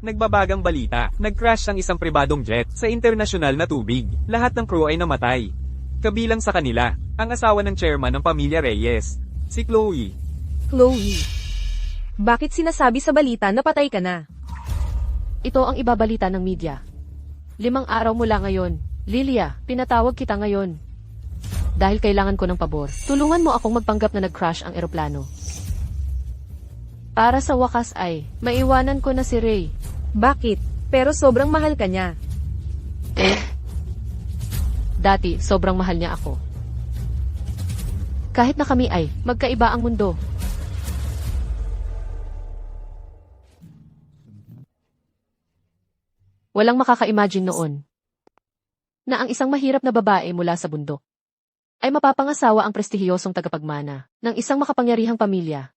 Nagbabagang balita, nag-crash ang isang pribadong jet sa internasyonal na tubig. Lahat ng crew ay namatay. Kabilang sa kanila, ang asawa ng chairman ng pamilya Reyes, si Chloe. Chloe. Bakit sinasabi sa balita na patay ka na? Ito ang ibabalita ng media. 5 araw mula ngayon. Lilia, pinatawag kita ngayon. Dahil kailangan ko ng pabor. Tulungan mo akong magpanggap na nag-crash ang eroplano. Para sa wakas ay, maiwanan ko na si Ray. Bakit? Pero sobrang mahal ka niya. Dati, sobrang mahal niya ako. Kahit na kami ay, magkaiba ang mundo. Walang makaka-imagine noon na ang isang mahirap na babae mula sa bundok ay mapapangasawa ang prestihiyosong tagapagmana ng isang makapangyarihang pamilya.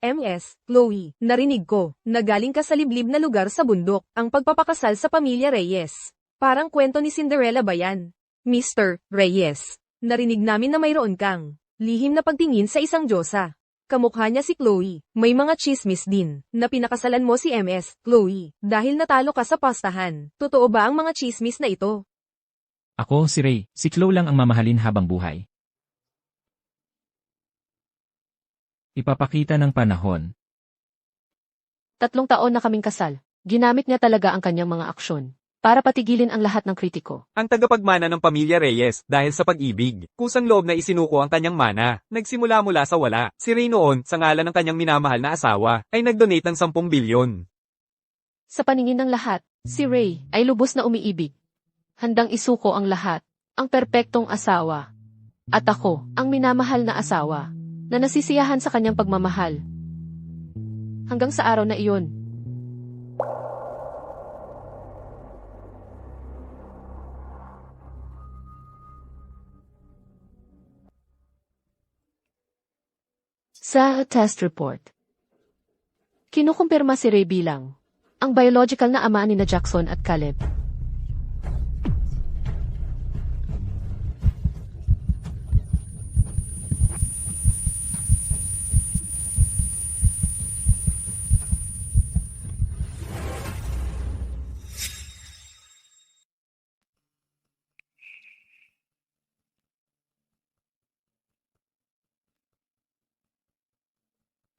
MS, Chloe, narinig ko, nagaling ka sa liblib na lugar sa bundok, ang pagpapakasal sa pamilya Reyes. Parang kwento ni Cinderella ba yan? Mr. Reyes, narinig namin na mayroon kang lihim na pagtingin sa isang diyosa. Kamukha niya si Chloe, may mga chismis din, na pinakasalan mo si MS, Chloe, dahil natalo ka sa pastahan. Totoo ba ang mga chismis na ito? Ako si Ray, si Chloe lang ang mamahalin habang buhay. Ipapakita ng panahon. 3 taon na kaming kasal. Ginamit niya talaga ang kanyang mga aksyon para patigilin ang lahat ng kritiko. Ang tagapagmana ng pamilya Reyes dahil sa pag-ibig. Kusang loob na isinuko ang kanyang mana. Nagsimula mula sa wala. Si Ray noon, sa ngalan ng kanyang minamahal na asawa, ay nag-donate ng 10 bilyon. Sa paningin ng lahat, si Ray ay lubos na umiibig. Handang isuko ang lahat, ang perpektong asawa. At ako, ang minamahal na asawa, na nasisiyahan sa kanyang pagmamahal. Hanggang sa araw na iyon. Sa test report, kinukumpirma si Ray bilang ang biological na ama ni na Jackson at Caleb.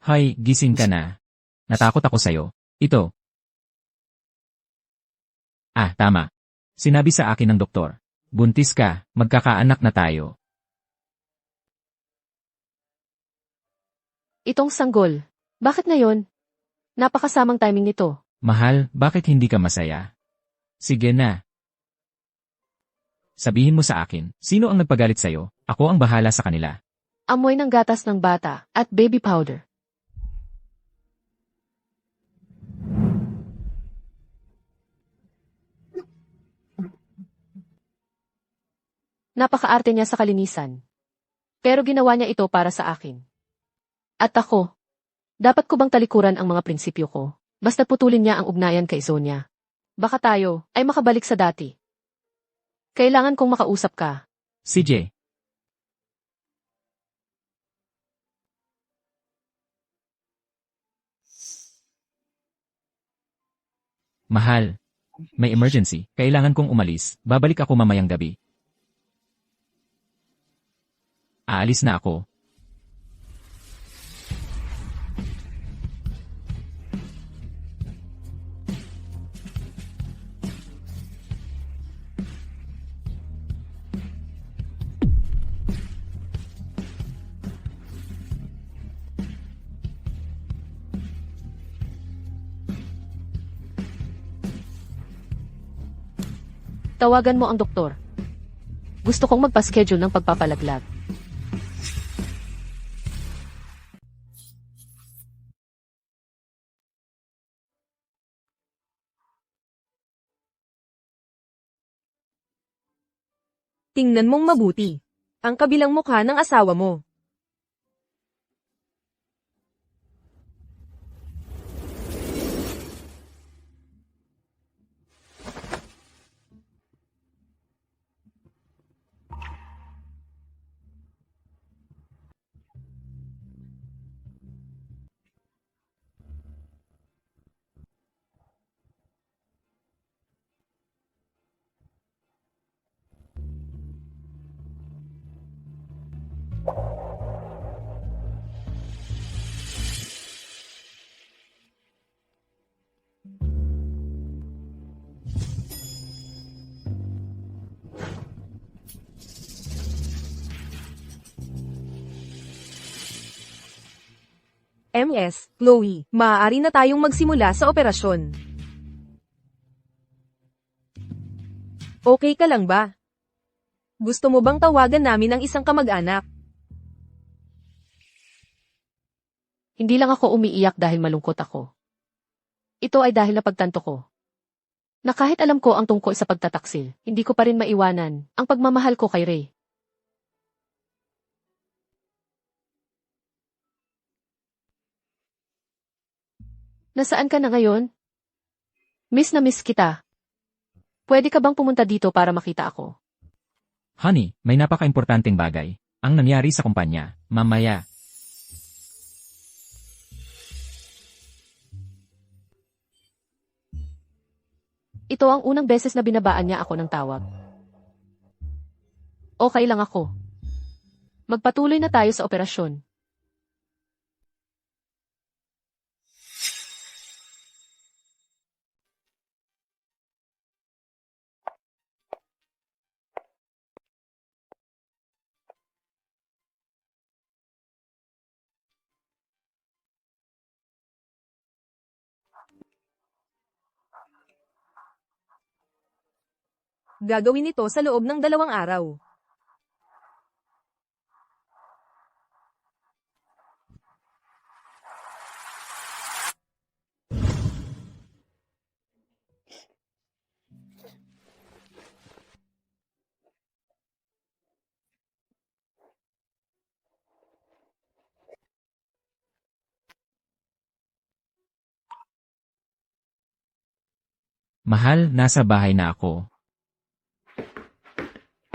Hay, gising ka na. Natakot ako sa'yo. Ito. Tama. Sinabi sa akin ng doktor. Buntis ka, magkakaanak na tayo. Itong sanggol. Bakit ngayon? Napakasamang timing nito. Mahal, bakit hindi ka masaya? Sige na. Sabihin mo sa akin, sino ang nagpagalit sa'yo? Ako ang bahala sa kanila. Amoy ng gatas ng bata at baby powder. Napakaarte niya sa kalinisan. Pero ginawa niya ito para sa akin. At ako, dapat ko bang talikuran ang mga prinsipyo ko? Basta't putulin niya ang ugnayan kay Sonia. Baka tayo ay makabalik sa dati. Kailangan kong makausap ka. CJ. Mahal. May emergency. Kailangan kong umalis. Babalik ako mamayang gabi. Aalis na ako. Tawagan mo ang doktor. Gusto kong magpa-schedule ng pagpapalaglag. Tingnan mong mabuti. Ang kabilang mukha ng asawa mo. MS, Chloe, maaari na tayong magsimula sa operasyon. Okay ka lang ba? Gusto mo bang tawagan namin ang isang kamag-anak? Hindi lang ako umiiyak dahil malungkot ako. Ito ay dahil napagtanto ko na kahit alam ko ang tungkol sa pagtataksil, hindi ko pa rin maiwanan ang pagmamahal ko kay Ray. Nasaan ka na ngayon? Miss na miss kita. Pwede ka bang pumunta dito para makita ako? Honey, may napaka-importanteng bagay. Ang nangyari sa kumpanya, mamaya. Ito ang unang beses na binabaan niya ako ng tawag. Okay lang ako. Magpatuloy na tayo sa operasyon. Gagawin ito sa loob ng 2 araw. Mahal, nasa bahay na ako.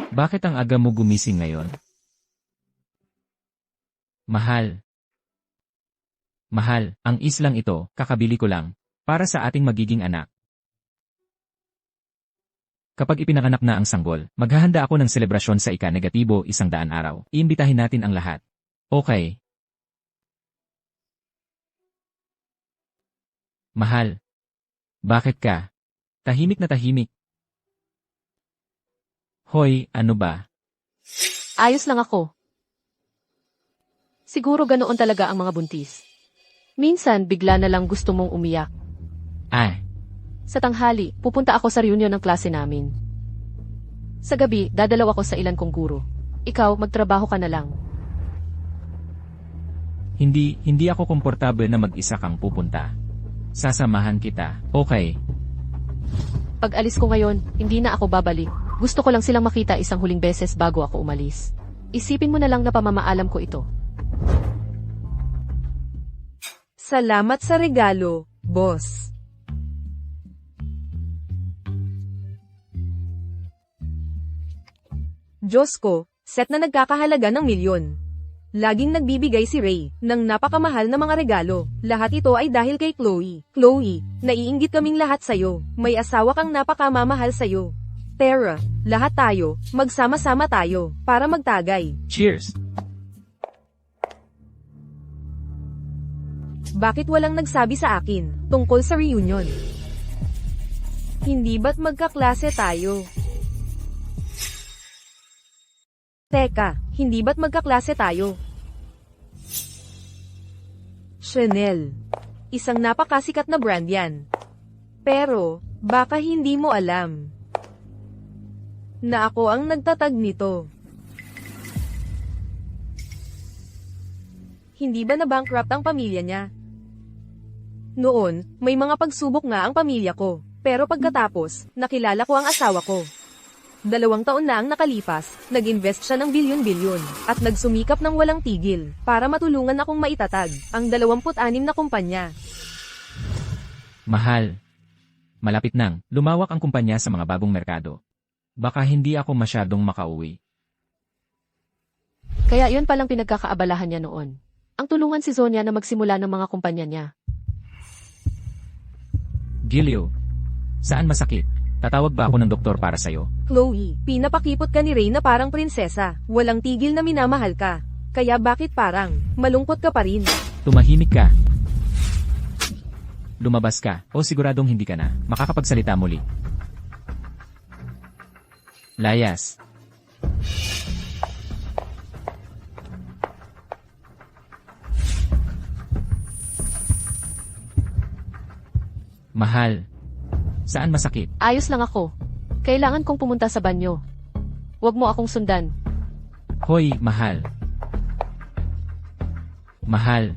Bakit ang aga mo gumising ngayon? Mahal. Mahal, ang islang ito, kakabili ko lang, para sa ating magiging anak. Kapag ipinanganak na ang sanggol, maghahanda ako ng selebrasyon sa ika-negatibo 100 araw. Iimbitahin natin ang lahat. Okay. Mahal. Bakit ka? Tahimik na tahimik. Hoy, ano ba? Ayos lang ako. Siguro ganoon talaga ang mga buntis. Minsan, bigla na lang gusto mong umiyak. Ah, Sa tanghali, pupunta ako sa reunion ng klase namin. Sa gabi, dadalaw ako sa ilan kong guro. Ikaw, magtrabaho ka na lang. hindi ako komportable na mag-isa kang pupunta. Sasamahan kita, okay? Pag alis ko ngayon, hindi na ako babalik. Gusto ko lang silang makita isang huling beses bago ako umalis. Isipin mo na lang na pamamaalam ko ito. Salamat sa regalo, boss. Diyos ko, set na nagkakahalaga ng milyon. Laging nagbibigay si Ray ng napakamahal na mga regalo. Lahat ito ay dahil kay Chloe. Chloe, naiinggit kaming lahat sa'yo. May asawa kang napakamamahal sa'yo. Tara, lahat tayo, magsama-sama tayo, para magtagay. Cheers! Bakit walang nagsabi sa akin tungkol sa reunion? Hindi ba't magkaklase tayo? Teka, hindi ba't magkaklase tayo? Chanel. Isang napakasikat na brand yan. Pero, baka hindi mo alam na ako ang nagtatag nito. Hindi ba na-bankrupt ang pamilya niya? Noon, may mga pagsubok nga ang pamilya ko. Pero pagkatapos, nakilala ko ang asawa ko. 2 taon na ang nakalipas, nag-invest siya ng bilyon-bilyon, at nagsumikap ng walang tigil, para matulungan akong maitatag ang 26 na kumpanya. Mahal. Malapit nang lumawak ang kumpanya sa mga bagong merkado. Baka hindi ako masyadong makauwi. Kaya yon palang pinagkakaabalahan niya noon. Ang tulungan si Zonia na magsimula ng mga kumpanya niya. Gilio, saan masakit? Tatawag ba ako ng doktor para sa'yo? Chloe, pinapakipot ka ni Ray na parang prinsesa, walang tigil na minamahal ka. Kaya bakit parang malungkot ka pa rin? Tumahimik ka. Lumabas ka, o siguradong hindi ka na makakapagsalita muli. Layas. Mahal. Saan masakit? Ayos lang ako. Kailangan kong pumunta sa banyo. Huwag mo akong sundan. Hoy, mahal. Mahal.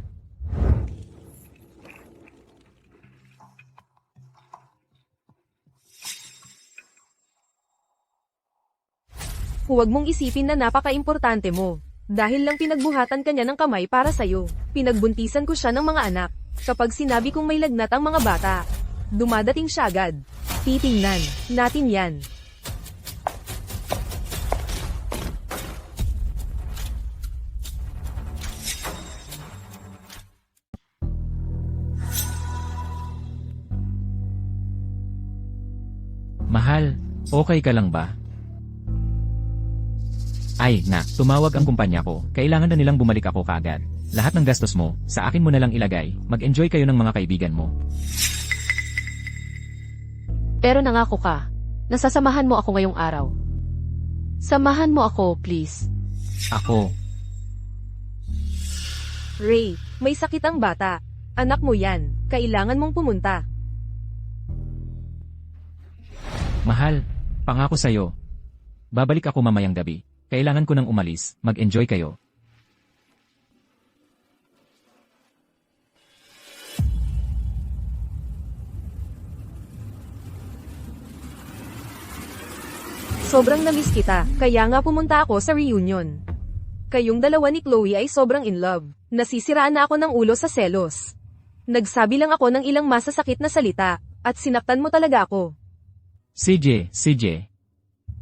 Huwag mong isipin na napaka-importante mo. Dahil lang pinagbuhatan kanya ng kamay para sa'yo. Pinagbuntisan ko siya ng mga anak. Kapag sinabi kong may lagnat ang mga bata, dumadating siya agad. Titingnan natin yan. Mahal, okay ka lang ba? Ay, tumawag ang kumpanya ko. Kailangan na nilang bumalik ako kaagad. Lahat ng gastos mo, sa akin mo na lang ilagay. Mag-enjoy kayo ng mga kaibigan mo. Pero nangako ka. Nasasamahan mo ako ngayong araw. Samahan mo ako, please. Ako. Ray, may sakit ang bata. Anak mo yan. Kailangan mong pumunta. Mahal, pangako sa'yo. Babalik ako mamayang gabi. Kailangan ko nang umalis. Mag-enjoy kayo. Sobrang namiss kita, kaya nga pumunta ako sa reunion. Kayong dalawa ni Chloe ay sobrang in love. Nasisiraan na ako ng ulo sa selos. Nagsabi lang ako ng ilang masasakit na salita, at sinaktan mo talaga ako. CJ.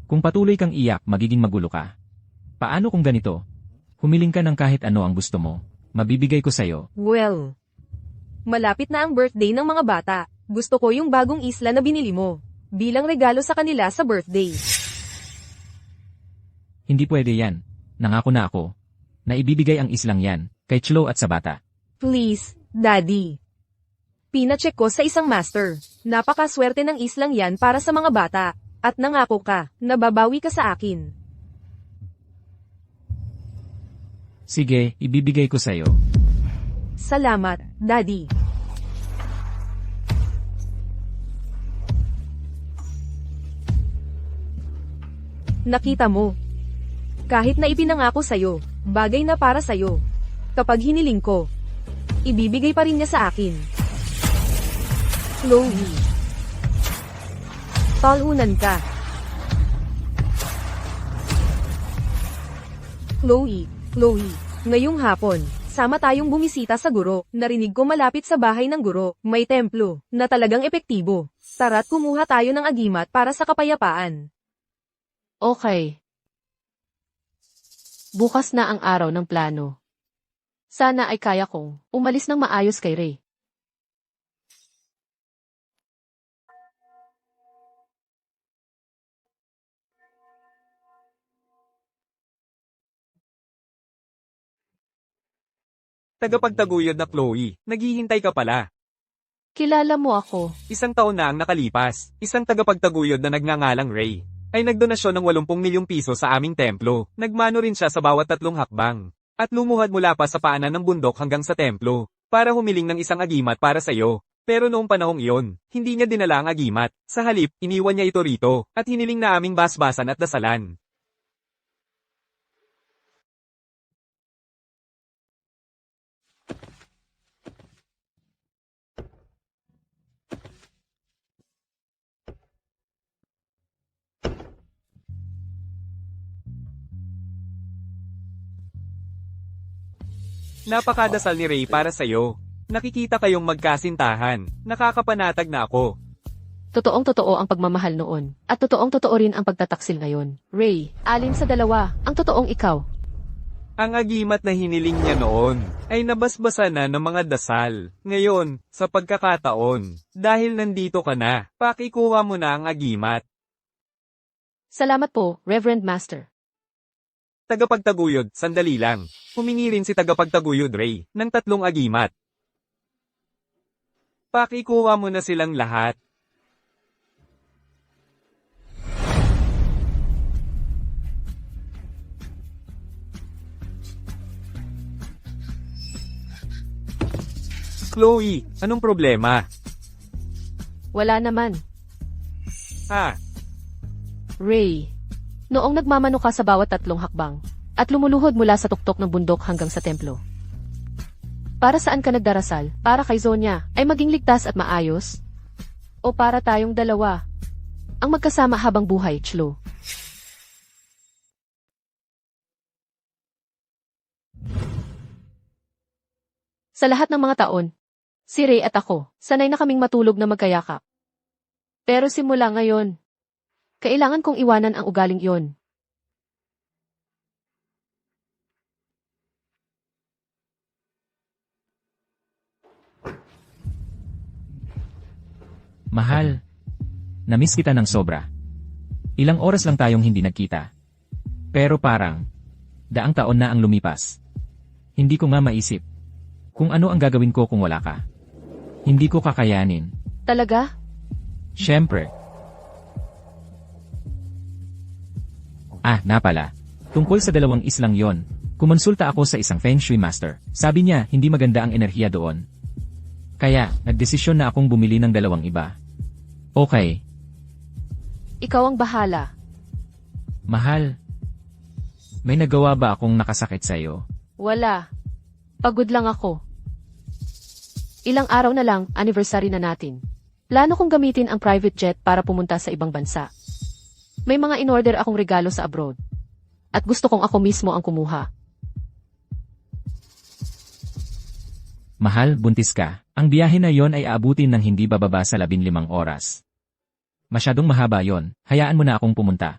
Kung patuloy kang iyak, magiging magulo ka. Paano kung ganito? Humiling ka ng kahit ano ang gusto mo. Mabibigay ko sa'yo. Well, malapit na ang birthday ng mga bata. Gusto ko yung bagong isla na binili mo. Bilang regalo sa kanila sa birthday. Hindi pwede yan. Nangako na ako. Na ibibigay ang islang yan, kay Chlo at sa bata. Please, Daddy. Pinacheck ko sa isang master. Napakaswerte ng islang yan para sa mga bata. At nangako ka, nababawi ka sa akin. Sige, ibibigay ko sa'yo. Salamat, Daddy. Nakita mo. Kahit na ipinangako sa'yo, bagay na para sa'yo. Kapag hiniling ko, ibibigay pa rin niya sa akin. Chloe. Talunan ka. Chloe, ngayong hapon, sama tayong bumisita sa guro. Narinig ko malapit sa bahay ng guro, may templo, na talagang epektibo. Tara't kumuha tayo ng agimat para sa kapayapaan. Okay. Bukas na ang araw ng plano. Sana ay kaya kong umalis ng maayos kay Ray. Tagapagtaguyod na Chloe, naghihintay ka pala. Kilala mo ako. Isang taon na ang nakalipas, isang tagapagtaguyod na nagngangalang Ray, ay nagdonasyon ng 80 milyong piso sa aming templo. Nagmano rin siya sa bawat 3 hakbang. At lumuhad mula pa sa paanan ng bundok hanggang sa templo, para humiling ng isang agimat para sa iyo. Pero noong panahong iyon, hindi niya dinala ang agimat. Sa halip, iniwan niya ito rito, at hiniling na aming basbasan at dasalan. Napakadasal ni Ray para sa'yo. Nakikita kayong magkasintahan. Nakakapanatag na ako. Totoong-totoo ang pagmamahal noon. At totoong-totoo rin ang pagtataksil ngayon. Ray, alin sa dalawa, ang totoong ikaw. Ang agimat na hiniling niya noon ay nabasbasa na ng mga dasal. Ngayon, sa pagkakataon, dahil nandito ka na, pakikuha mo na ang agimat. Salamat po, Reverend Master. Tagapagtaguyod, sandali lang. Humingi rin si tagapagtaguyod Ray ng 3 agimat. Pakikuha mo na silang lahat. Chloe, anong problema? Wala naman. Ah, Ray. Noong nagmamano ka sa bawat 3 hakbang, at lumuluhod mula sa tuktok ng bundok hanggang sa templo. Para saan ka nagdarasal? Para kay Zonya ay maging ligtas at maayos? O para tayong dalawa? Ang magkasama habang buhay, Chlo. Sa lahat ng mga taon, si Ray at ako, sanay na kaming matulog na magkayakap. Pero simula ngayon, kailangan kong iwanan ang ugaling iyon. Mahal, namiss kita ng sobra. Ilang oras lang tayong hindi nagkita. Pero parang, daang taon na ang lumipas. Hindi ko nga maisip kung ano ang gagawin ko kung wala ka. Hindi ko kakayanin. Talaga? Siyempre. Napala. Tungkol sa 2 islang yon, kumonsulta ako sa isang Feng Shui master. Sabi niya, hindi maganda ang enerhiya doon. Kaya, nagdesisyon na akong bumili ng 2 iba. Okay. Ikaw ang bahala. Mahal. May nagawa ba akong nakasakit sa'yo? Wala. Pagod lang ako. Ilang araw na lang, anniversary na natin. Plano kong gamitin ang private jet para pumunta sa ibang bansa. May mga in-order akong regalo sa abroad. At gusto kong ako mismo ang kumuha. Mahal, buntis ka. Ang biyahe na yon ay aabutin ng hindi bababa sa 15 oras. Masyadong mahaba yon. Hayaan mo na akong pumunta.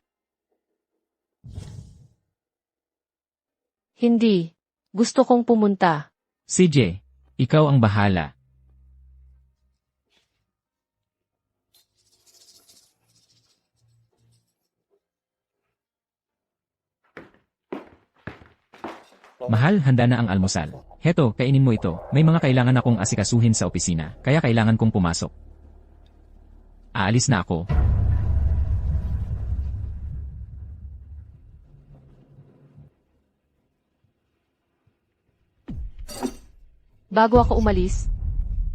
Hindi. Gusto kong pumunta. CJ, ikaw ang bahala. Mahal, handa na ang almusal. Heto, kainin mo ito. May mga kailangan akong asikasuhin sa opisina, kaya kailangan kong pumasok. Aalis na ako. Bago ako umalis,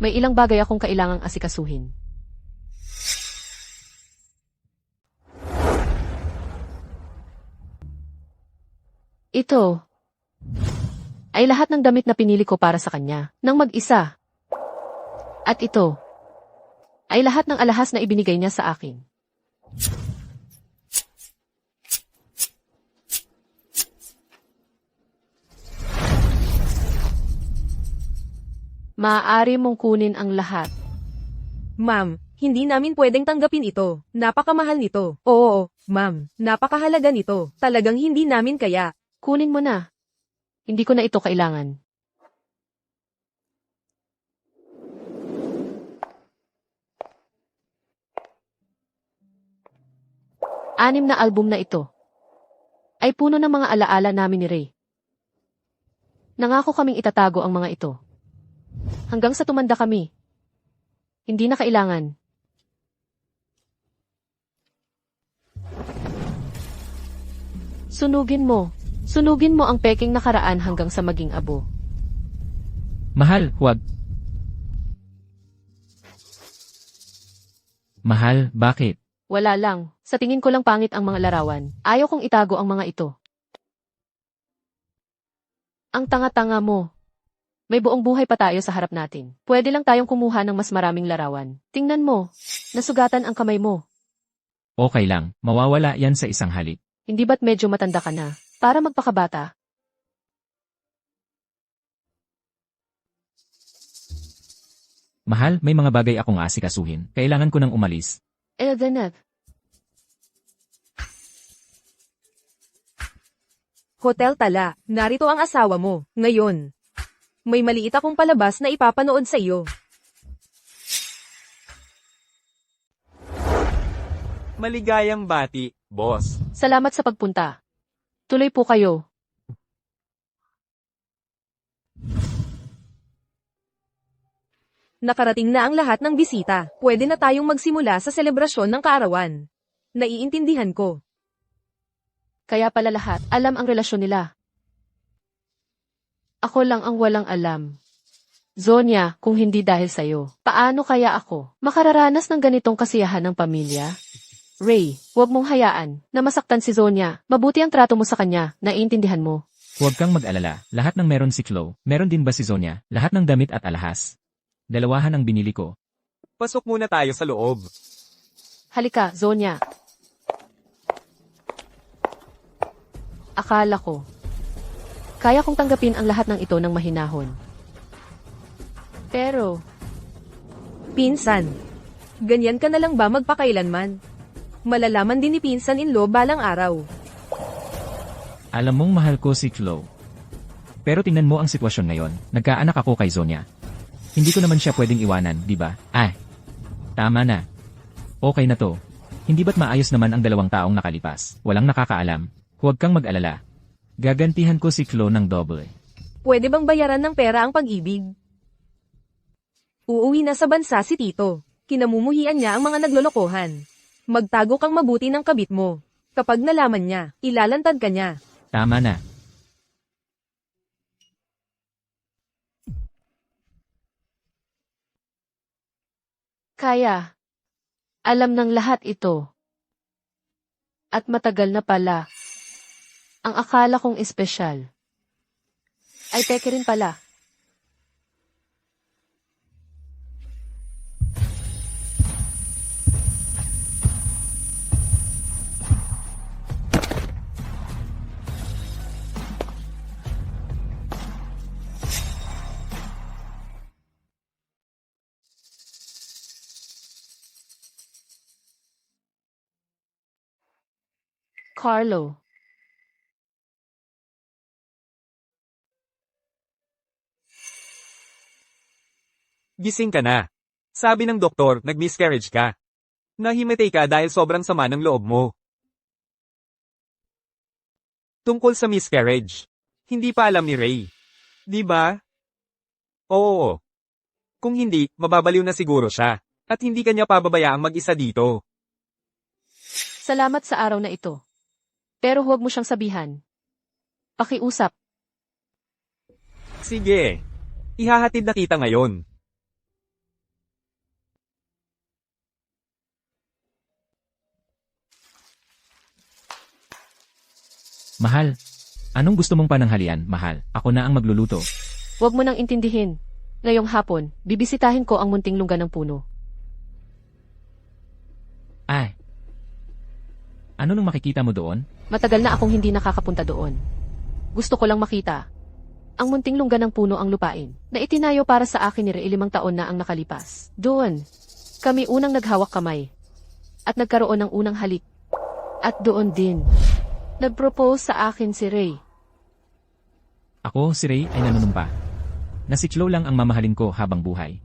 may ilang bagay akong kailangang asikasuhin. Ito ay lahat ng damit na pinili ko para sa kanya, nang mag-isa. At ito ay lahat ng alahas na ibinigay niya sa akin. Maaari mong kunin ang lahat. Ma'am, hindi namin pwedeng tanggapin ito. Napakamahal nito. Oo, ma'am. Napakahalaga nito. Talagang hindi namin kaya. Kunin mo na. Hindi ko na ito kailangan. Anim na album na ito ay puno ng mga alaala namin ni Ray. Nangako kaming itatago ang mga ito. Hanggang sa tumanda kami. Hindi na kailangan. Sunugin mo. Sunugin mo ang peking nakaraan hanggang sa maging abo. Mahal, huwag. Mahal, bakit? Wala lang. Sa tingin ko lang pangit ang mga larawan. Ayaw kong itago ang mga ito. Ang tanga-tanga mo. May buong buhay pa tayo sa harap natin. Pwede lang tayong kumuha ng mas maraming larawan. Tingnan mo. Nasugatan ang kamay mo. Okay lang, mawawala yan sa isang halik. Hindi ba't medyo matanda ka na? Para magpakabata. Mahal, may mga bagay akong asikasuhin. Kailangan ko nang umalis. Eldeneth. Hotel Tala, narito ang asawa mo. Ngayon. May maliit akong palabas na ipapanood sa iyo. maligayang bati, boss. Salamat sa pagpunta. Tuloy po kayo. Nakarating na ang lahat ng bisita. Pwede na tayong magsimula sa selebrasyon ng kaarawan. Naiintindihan ko. Kaya pala lahat, alam ang relasyon nila. Ako lang ang walang alam. Zonya, kung hindi dahil sa'yo, paano kaya ako makararanas ng ganitong kasiyahan ng pamilya? Ray, huwag mong hayaan na masaktan si Zonya. Mabuti ang trato mo sa kanya, naiintindihan mo. Huwag kang mag-alala, lahat ng meron si Chloe, meron din ba si Zonya, lahat ng damit at alahas. Dalawahan ang binili ko. Pasok muna tayo sa loob. Halika, Zonya. Akala ko, kaya kong tanggapin ang lahat ng ito ng mahinahon. Pero, Pinsan, ganyan ka na lang ba magpakailanman? Malalaman din ni Pinsan-in-law balang araw. Alam mong mahal ko si Chloe. Pero tingnan mo ang sitwasyon ngayon, nagkaanak ako kay Zonya. Hindi ko naman siya pwedeng iwanan, di ba? Tama na. Okay na to. Hindi ba't maayos naman ang 2 taong nakalipas? Walang nakakaalam. Huwag kang mag-alala. Gagantihan ko si Chloe ng doble. Pwede bang bayaran ng pera ang pag-ibig? Uuwi na sa bansa si Tito. Kinamumuhian niya ang mga naglolokohan. Magtago kang mabuti ng kabit mo. Kapag nalaman niya, ilalantad ka niya. Tama na. kaya, alam ng lahat ito. At matagal na pala. Ang akala kong espesyal. Ay teke rin pala. Carlo. Gising ka na. Sabi ng doktor, nag-miscarriage ka. Nahimatay ka dahil sobrang sama ng loob mo. Tungkol sa miscarriage. Hindi pa alam ni Ray. Di ba? Oo. Kung hindi, mababaliw na siguro siya. At hindi kanya pababayaang mag-isa dito. Salamat sa araw na ito. Pero huwag mo siyang sabihan. Pakiusap. Sige. Ihahatid na kita ngayon. Mahal, anong gusto mong pananghalian, mahal? Ako na ang magluluto. Huwag mo nang intindihin. Ngayong hapon, bibisitahin ko ang munting lungga ng puno. Ay. Ano nung makikita mo doon? Matagal na akong hindi nakakapunta doon. Gusto ko lang makita. Ang munting lungga ng puno ang lupain, na itinayo para sa akin ni Ray 5 taon na ang nakalipas. Doon, kami unang naghawak kamay. At nagkaroon ng unang halik. At doon din, nag-propose sa akin si Ray. Ako, si Ray, ay nanunumpa. Na si Chloe lang ang mamahalin ko habang buhay.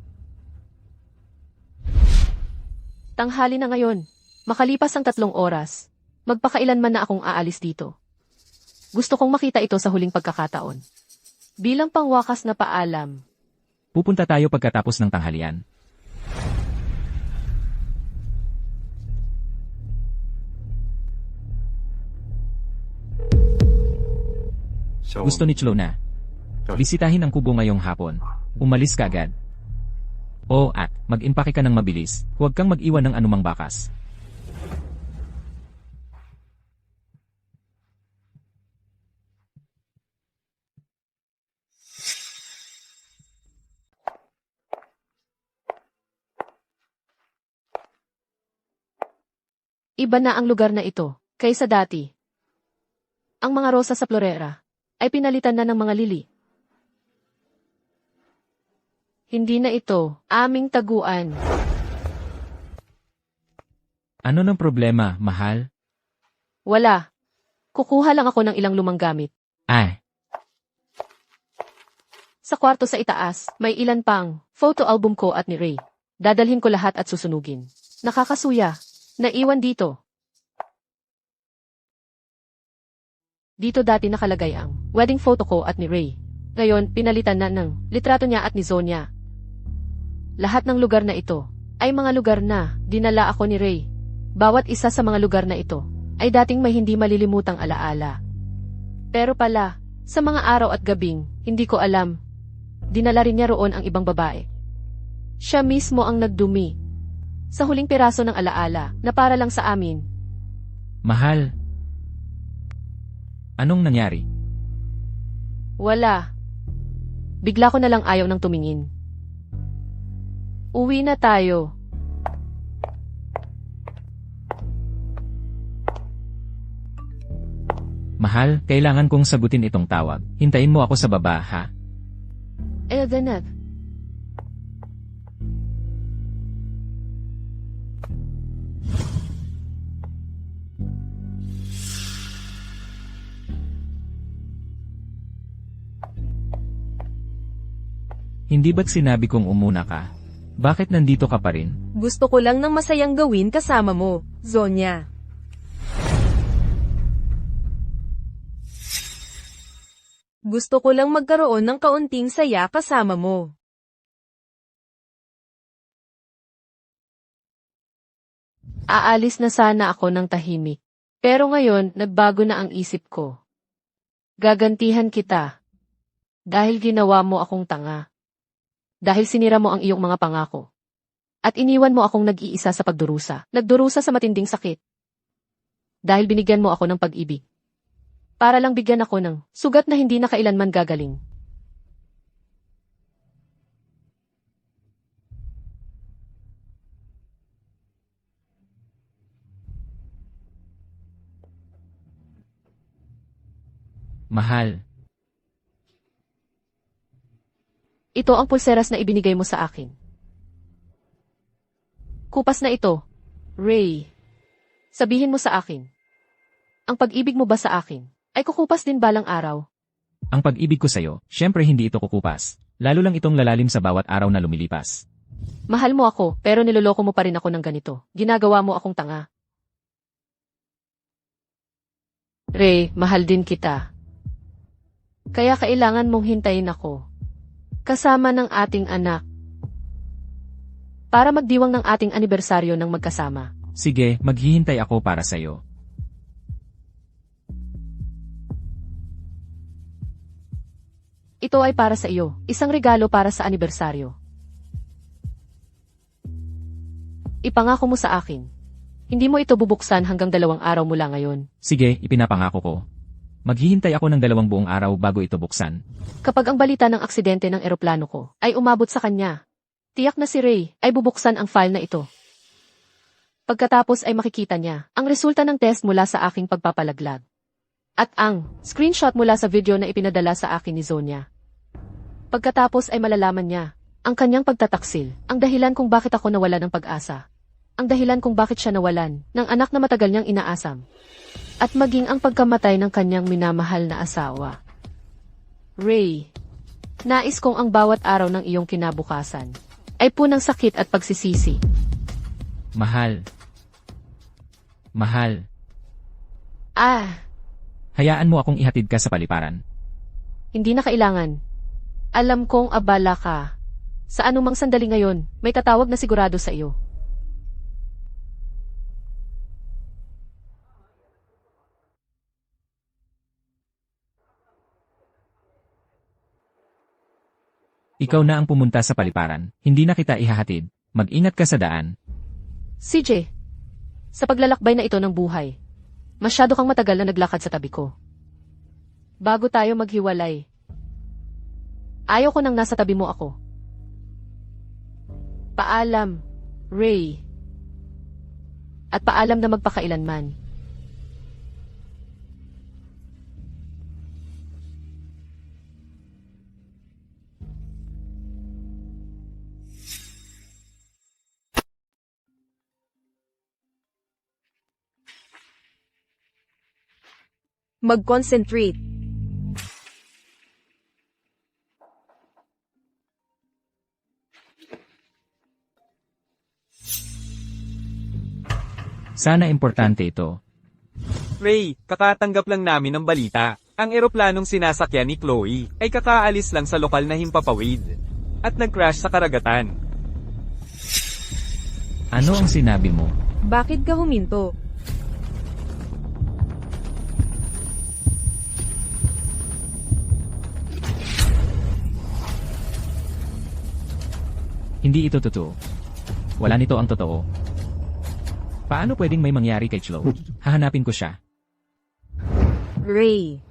Tanghali na ngayon. Makalipas ang 3 oras, magpakailanman na akong aalis dito. Gusto kong makita ito sa huling pagkakataon. Bilang pangwakas na paalam. Pupunta tayo pagkatapos ng tanghalian. Gusto ni Chloe na bisitahin ang kubo ngayong hapon. Umalis ka agad. O at mag-impake ka ng mabilis. Huwag kang mag-iwan ng anumang bakas. Iba na ang lugar na ito, kaysa dati. Ang mga rosa sa florera ay pinalitan na ng mga lili. Hindi na ito aming taguan. Ano ng problema, mahal? Wala. Kukuha lang ako ng ilang lumang gamit. Ay, Sa kwarto sa itaas, may ilan pang photo album ko at ni Ray. Dadalhin ko lahat at susunugin. Nakakasuya. Naiwan dito. Dito dati nakalagay ang wedding photo ko at ni Ray. Ngayon, pinalitan na ng litrato niya at ni Zonya. Lahat ng lugar na ito ay mga lugar na dinala ako ni Ray. Bawat isa sa mga lugar na ito ay dating may hindi malilimutang alaala. Pero pala, sa mga araw at gabing, hindi ko alam. dinala rin niya roon ang ibang babae. Siya mismo ang nagdumi sa huling piraso ng alaala na para lang sa amin. Mahal. Anong nangyari? Wala. Bigla ko na lang ayaw ng tumingin. Uwi na tayo. Mahal, kailangan kong sagutin itong tawag. Hintayin mo ako sa baba, ha? Eldeneth. Hindi ba't sinabi kong umuna ka? Bakit nandito ka pa rin? Gusto ko lang ng masayang gawin kasama mo, Zonya. Gusto ko lang magkaroon ng kaunting saya kasama mo. Aalis na sana ako ng tahimik. Pero ngayon, nagbago na ang isip ko. Gagantihan kita. Dahil ginawa mo akong tanga. Dahil sinira mo ang iyong mga pangako. At iniwan mo akong nag-iisa sa pagdurusa. Nagdurusa sa matinding sakit. Dahil binigyan mo ako ng pag-ibig. Para lang bigyan ako ng sugat na hindi na kailanman gagaling. Mahal. Ito ang pulseras na ibinigay mo sa akin. Kupas na ito, Ray. Sabihin mo sa akin. Ang pag-ibig mo ba sa akin ay kukupas din balang araw? Ang pag-ibig ko sa'yo, syempre hindi ito kukupas. Lalo lang itong lalalim sa bawat araw na lumilipas. Mahal mo ako, pero niloloko mo pa rin ako ng ganito. Ginagawa mo akong tanga. Ray, mahal din kita. Kaya kailangan mong hintayin ako. Kasama ng ating anak. Para magdiwang ng ating anibersaryo ng magkasama. Sige, maghihintay ako para sa'yo. Ito ay para sa iyo, isang regalo para sa anibersaryo. Ipangako mo sa akin. Hindi mo ito bubuksan hanggang 2 araw mula ngayon. Sige, ipinapangako ko. Maghihintay ako ng 2 buong araw bago ito buksan. Kapag ang balita ng aksidente ng eroplano ko ay umabot sa kanya, tiyak na si Ray ay bubuksan ang file na ito. Pagkatapos ay makikita niya ang resulta ng test mula sa aking pagpapalaglag. At ang screenshot mula sa video na ipinadala sa akin ni Zonya. Pagkatapos ay malalaman niya ang kanyang pagtataksil, ang dahilan kung bakit ako nawala ng pag-asa. Ang dahilan kung bakit siya nawalan ng anak na matagal niyang inaasam. At maging ang pagkamatay ng kanyang minamahal na asawa. Ray, nais kong ang bawat araw ng iyong kinabukasan ay punang sakit at pagsisisi. Mahal. Mahal. Hayaan mo akong ihatid ka sa paliparan. Hindi na kailangan. Alam kong abala ka. Sa anumang sandali ngayon, may tatawag na sigurado sa iyo. Ikaw na ang pumunta sa paliparan, hindi na kita ihahatid. Mag-ingat ka sa daan. CJ, sa paglalakbay na ito ng buhay, masyado kang matagal na naglakad sa tabi ko. Bago tayo maghiwalay, ayaw ko nang nasa tabi mo ako. Paalam, Ray. At paalam na magpakailanman. Mag-concentrate. Sana importante ito. Ray, kakatanggap lang namin ng balita. Ang eroplanong sinasakyan ni Chloe ay kakaalis lang sa lokal na himpapawid. At nag-crash sa karagatan. Ano ang sinabi mo? Bakit ka huminto? Hindi ito totoo. Wala nito ang totoo. Paano pwedeng may mangyari kay Chloe? Hahanapin ko siya. Ray.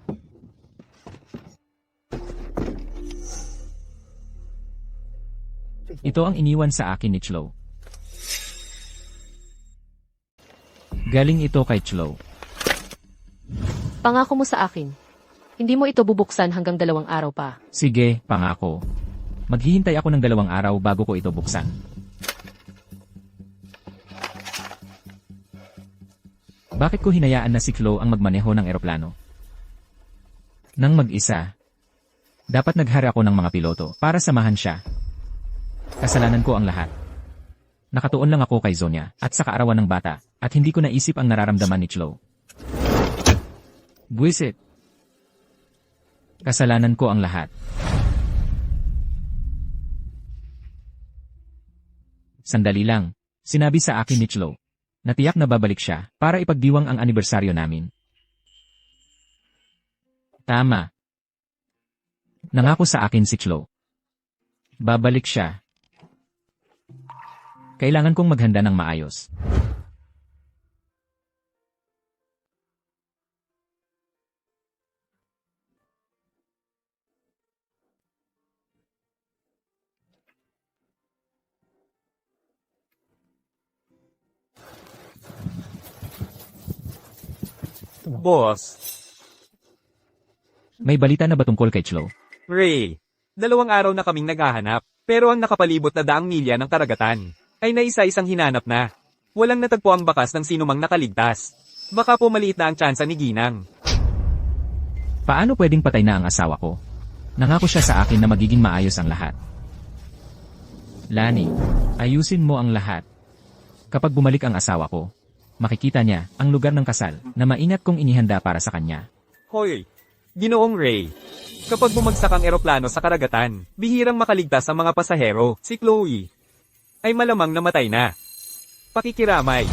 Ito ang iniwan sa akin ni Chloe. Galing ito kay Chloe. Pangako mo sa akin. Hindi mo ito bubuksan hanggang 2 araw pa. Sige, pangako. Maghihintay ako ng 2 araw bago ko ito buksan. Bakit ko hinayaan na si Chloe ang magmaneho ng eroplano? Nang mag-isa, dapat naghari ako ng mga piloto para samahan siya. Kasalanan ko ang lahat. Nakatuon lang ako kay Zonya at sa kaarawan ng bata at hindi ko naisip ang nararamdaman ni Chloe. Buwisit. Kasalanan ko ang lahat. Sandali lang. Sinabi sa akin ni Chloe na tiyak na babalik siya para ipagdiwang ang anibersaryo namin. Tama. Nangako sa akin si Chloe. Babalik siya. Kailangan kong maghanda ng maayos. Boss, May balita na ba tungkol kay Chloe? Ray, 2 araw na kaming naghahanap, pero ang nakapalibot na 100 milya ng karagatan ay naisa-isang hinanap na. Walang natagpo ang bakas ng sinumang nakaligtas. Baka po maliit na ang tsansa ni Ginang. Paano pwedeng patay na ang asawa ko? Nangako siya sa akin na magiging maayos ang lahat. Lani, ayusin mo ang lahat. Kapag bumalik ang asawa ko, makikita niya ang lugar ng kasal na maingat kong inihanda para sa kanya. Hoy, Ginoong Ray, kapag bumagsak ang eroplano sa karagatan, bihirang makaligtas ang mga pasahero. Si Chloe ay malamang namatay na. Pakikiramay.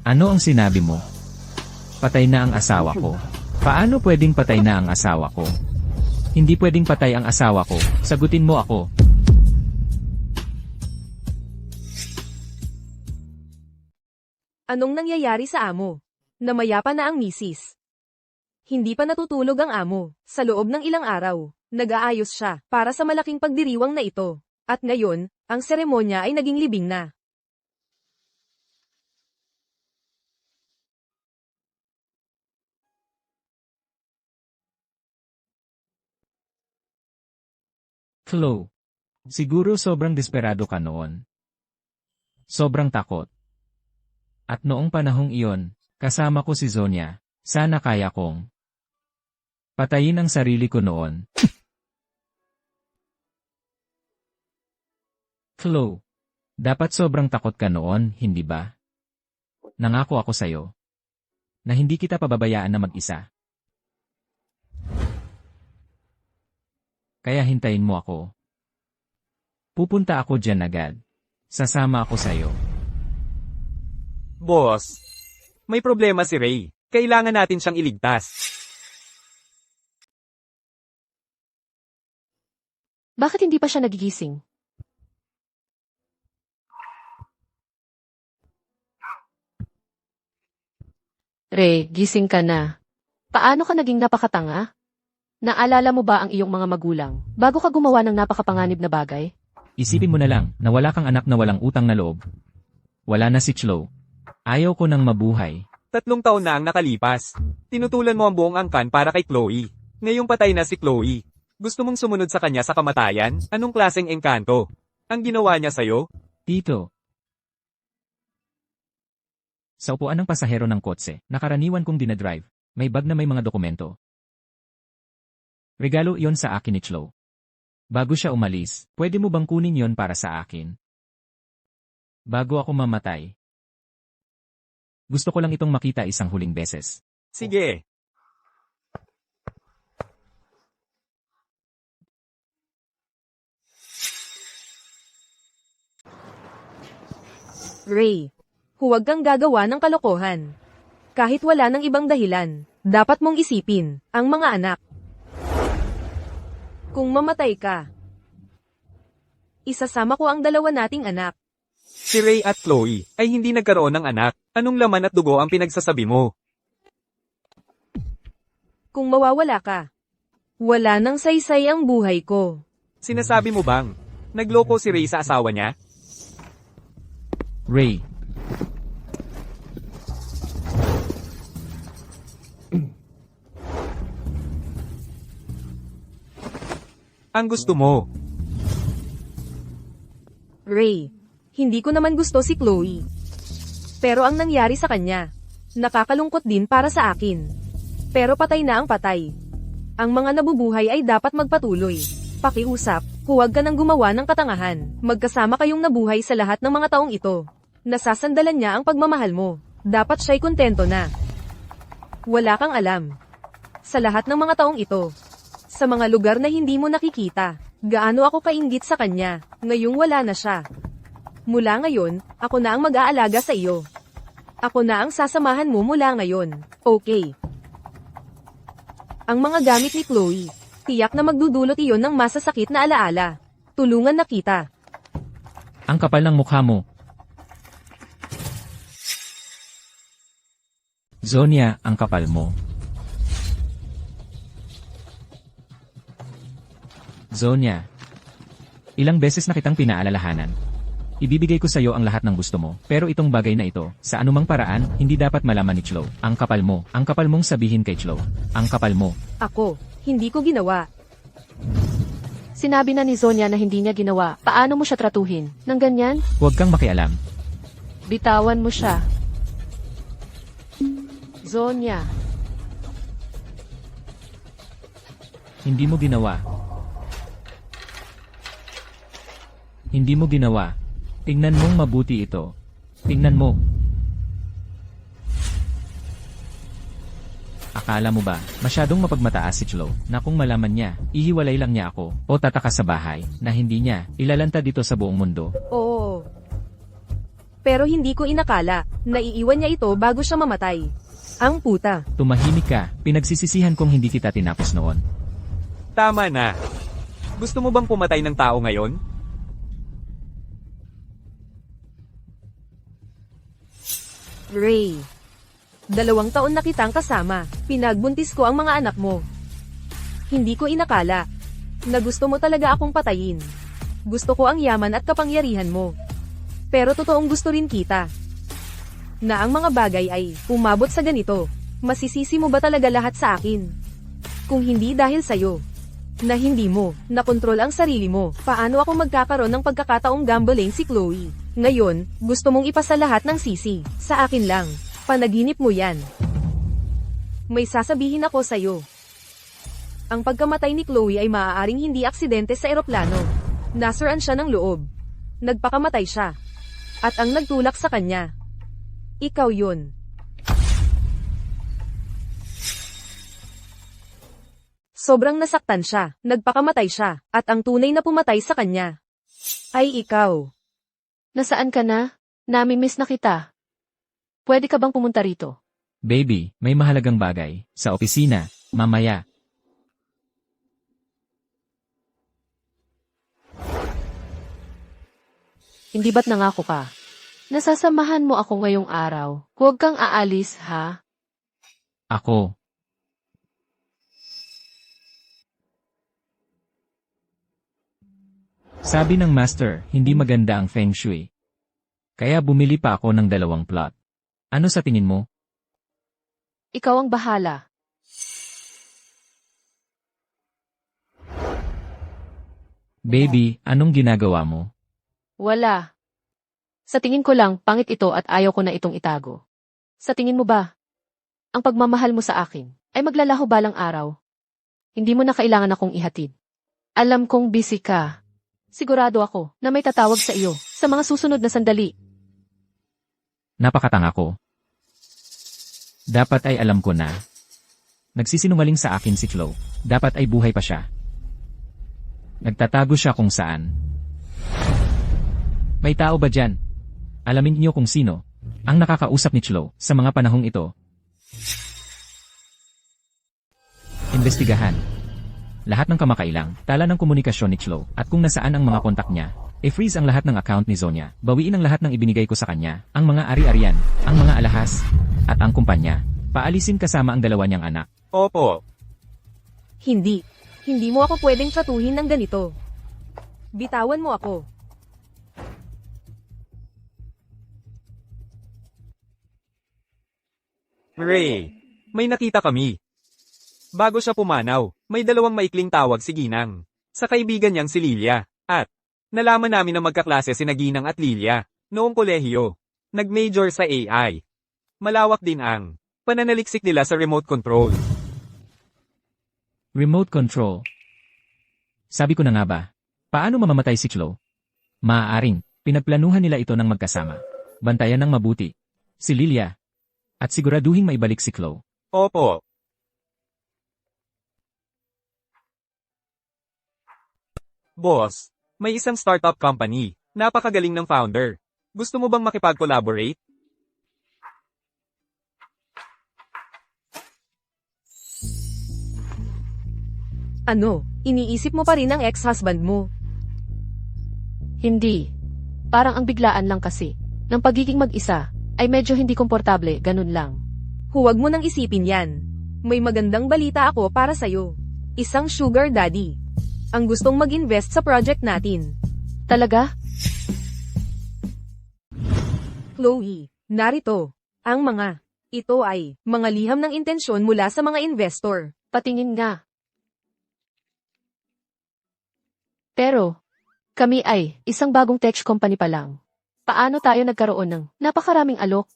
Ano ang sinabi mo? Patay na ang asawa ko. Paano pwedeng patay na ang asawa ko? Hindi pwedeng patay ang asawa ko. Sagutin mo ako. Anong nangyayari sa amo? Namayapa na ang misis. Hindi pa natutulog ang amo. Sa loob ng ilang araw, nag-aayos siya para sa malaking pagdiriwang na ito. At ngayon, ang seremonya ay naging libing na. Chloe, siguro sobrang desperado ka noon. Sobrang takot. At noong panahong iyon, kasama ko si Zonya, sana kaya kong patayin ang sarili ko noon. Chloe, dapat sobrang takot ka noon, hindi ba? Nangako ako sa'yo na hindi kita pababayaan na mag-isa. Kaya hintayin mo ako. Pupunta ako dyan agad. Sasama ako sa'yo. Boss, may problema si Ray. Kailangan natin siyang iligtas. Bakit hindi pa siya nagigising? Ray, gising ka na. Paano ka naging napakatanga? Naalala mo ba ang iyong mga magulang bago ka gumawa ng napakapanganib na bagay? Isipin mo na lang na wala kang anak na walang utang na loob. Wala na si Chloe. Ayaw ko nang mabuhay. 3 taon na ang nakalipas. Tinutulan mo ang buong angkan para kay Chloe. Ngayong patay na si Chloe. Gusto mong sumunod sa kanya sa kamatayan? Anong klaseng engkanto ang ginawa niya sa'yo? Tito. Sa upuan ng pasahero ng kotse, nakaraniwan kong dinadrive. May bag na may mga dokumento. Regalo iyon sa akin ni Chloe. Bago siya umalis, pwede mo bang kunin yon para sa akin? Bago ako mamatay. Gusto ko lang itong makita isang huling beses. Sige. Ray, huwag kang gagawa ng kalokohan. Kahit wala ng ibang dahilan, dapat mong isipin, ang mga anak. Kung mamatay ka, isasama ko ang dalawa nating anak. Si Ray at Chloe ay hindi nagkaroon ng anak. Anong laman at dugo ang pinagsasabi mo? Kung mawawala ka, wala nang saysay ang buhay ko. Sinasabi mo bang nagloko si Ray sa asawa niya? Ray, Ang gusto mo. Ray, hindi ko naman gusto si Chloe. Pero ang nangyari sa kanya, nakakalungkot din para sa akin. Pero patay na ang patay. Ang mga nabubuhay ay dapat magpatuloy. Pakiusap, huwag ka nang gumawa ng katangahan. Magkasama kayong nabuhay sa lahat ng mga taong ito. Nasasandalan niya ang pagmamahal mo. Dapat siya'y kontento na. Wala kang alam. Sa lahat ng mga taong ito, sa mga lugar na hindi mo nakikita, gaano ako kainggit sa kanya, ngayong wala na siya. Mula ngayon, ako na ang mag-aalaga sa iyo. Ako na ang sasamahan mo mula ngayon, okay? Ang mga gamit ni Chloe, tiyak na magdudulot iyon ng masasakit na alaala. Tulungan na kita. ang kapal ng mukha mo. Zonia, ang kapal mo. Zonia, ilang beses na kitang pinaalalahanan. Ibibigay ko sa iyo ang lahat ng gusto mo, pero itong bagay na ito, sa anumang paraan, hindi dapat malaman ni Chloe. Ang kapal mong sabihin kay Chloe. Ang kapal mo. Ako, hindi ko ginawa. Sinabi na ni Zonia na hindi niya ginawa. Paano mo siya tratuhin? Nang ganyan? Huwag kang makialam. Bitawan mo siya. Zonia, Hindi mo ginawa. Hindi mo ginawa. Tingnan mong mabuti ito. Tingnan mo. Akala mo ba, masyadong mapagmataas si Chloe, na kung malaman niya, ihiwalay lang niya ako, o tataka sa bahay, na hindi niya, ilalanta dito sa buong mundo. Oo. Pero hindi ko inakala, na iiwan niya ito bago siya mamatay. Ang puta. Tumahimik ka, pinagsisisihan kong hindi kita tinapos noon. Tama na. Gusto mo bang pumatay ng tao ngayon? Ray. 2 taon na kitang kasama, pinagbuntis ko ang mga anak mo. Hindi ko inakala, na gusto mo talaga akong patayin. Gusto ko ang yaman at kapangyarihan mo. Pero totoong gusto rin kita. Na ang mga bagay ay, umabot sa ganito, masisisi mo ba talaga lahat sa akin? Kung hindi dahil sa'yo, na hindi mo, nakontrol ang sarili mo, paano ako magkakaroon ng pagkakataong gambling si Chloe? Ngayon, gusto mong ipasa lahat ng sisi, sa akin lang, panaginip mo yan. May sasabihin ako sa'yo. Ang pagkamatay ni Chloe ay maaaring hindi aksidente sa eroplano. Nasiraan siya ng loob. Nagpakamatay siya. At ang nagtulak sa kanya, ikaw yun. Sobrang nasaktan siya, nagpakamatay siya, at ang tunay na pumatay sa kanya ay ikaw. Nasaan ka na? Nami-miss na kita. Pwede ka bang pumunta rito? Baby, may mahalagang bagay, sa opisina, mamaya. Hindi ba't nangako ka? Nasasamahan mo ako ngayong araw. Huwag kang aalis, ha? Ako. Sabi ng master, hindi maganda ang feng shui. Kaya bumili pa ako ng 2 plot. Ano sa tingin mo? Ikaw ang bahala. Baby, anong ginagawa mo? Wala. Sa tingin ko lang, pangit ito at ayaw ko na itong itago. Sa tingin mo ba, ang pagmamahal mo sa akin ay maglalaho balang araw? Hindi mo na kailangan akong ihatid. Alam kong busy ka. Sigurado ako na may tatawag sa iyo sa mga susunod na sandali. Napakatanga ko. Dapat ay alam ko na. Nagsisinungaling sa akin si Chloe. Dapat ay buhay pa siya. Nagtatago siya kung saan. May tao ba dyan? Alamin niyo kung sino ang nakakausap ni Chloe sa mga panahong ito. Investigahan. Lahat ng kamakailang, tala ng komunikasyon ni Chlo, at kung nasaan ang mga kontak niya, i-freeze ang lahat ng account ni Zonya, bawiin ang lahat ng ibinigay ko sa kanya, ang mga ari-arian, ang mga alahas, at ang kumpanya. Paalisin kasama ang dalawa niyang anak. Opo. Hindi. Hindi mo ako pwedeng tratuhin ng ganito. Bitawan mo ako. Ray, may nakita kami. Bago siya pumanaw, may dalawang maikling tawag si Ginang. Sa kaibigan niyang si Lilia, at nalaman namin na magkaklase sina Ginang at Lilia, noong kolehiyo. Nag-major sa AI. Malawak din ang pananaliksik nila sa remote control. Remote control. Sabi ko na nga ba, paano mamamatay si Chlo? Maaaring, pinagplanuhan nila ito ng magkasama. Bantayan ng mabuti. Si Lilia. At siguraduhin maibalik si Chlo. Opo. Boss, may isang startup company. Napakagaling ng founder. Gusto mo bang makipag-collaborate? Ano, iniisip mo pa rin ang ex-husband mo? Hindi. Parang ang biglaan lang kasi. Ng pagiging mag-isa, ay medyo hindi komportable, ganun lang. Huwag mo nang isipin yan. May magandang balita ako para sa'yo. Isang sugar daddy. Ang gustong mag-invest sa project natin. Talaga? Chloe, narito. Ang mga. Ito ay mga liham ng intensyon mula sa mga investor. Patingin nga. Pero, kami ay isang bagong tech company pa lang. Paano tayo nagkaroon ng napakaraming alok?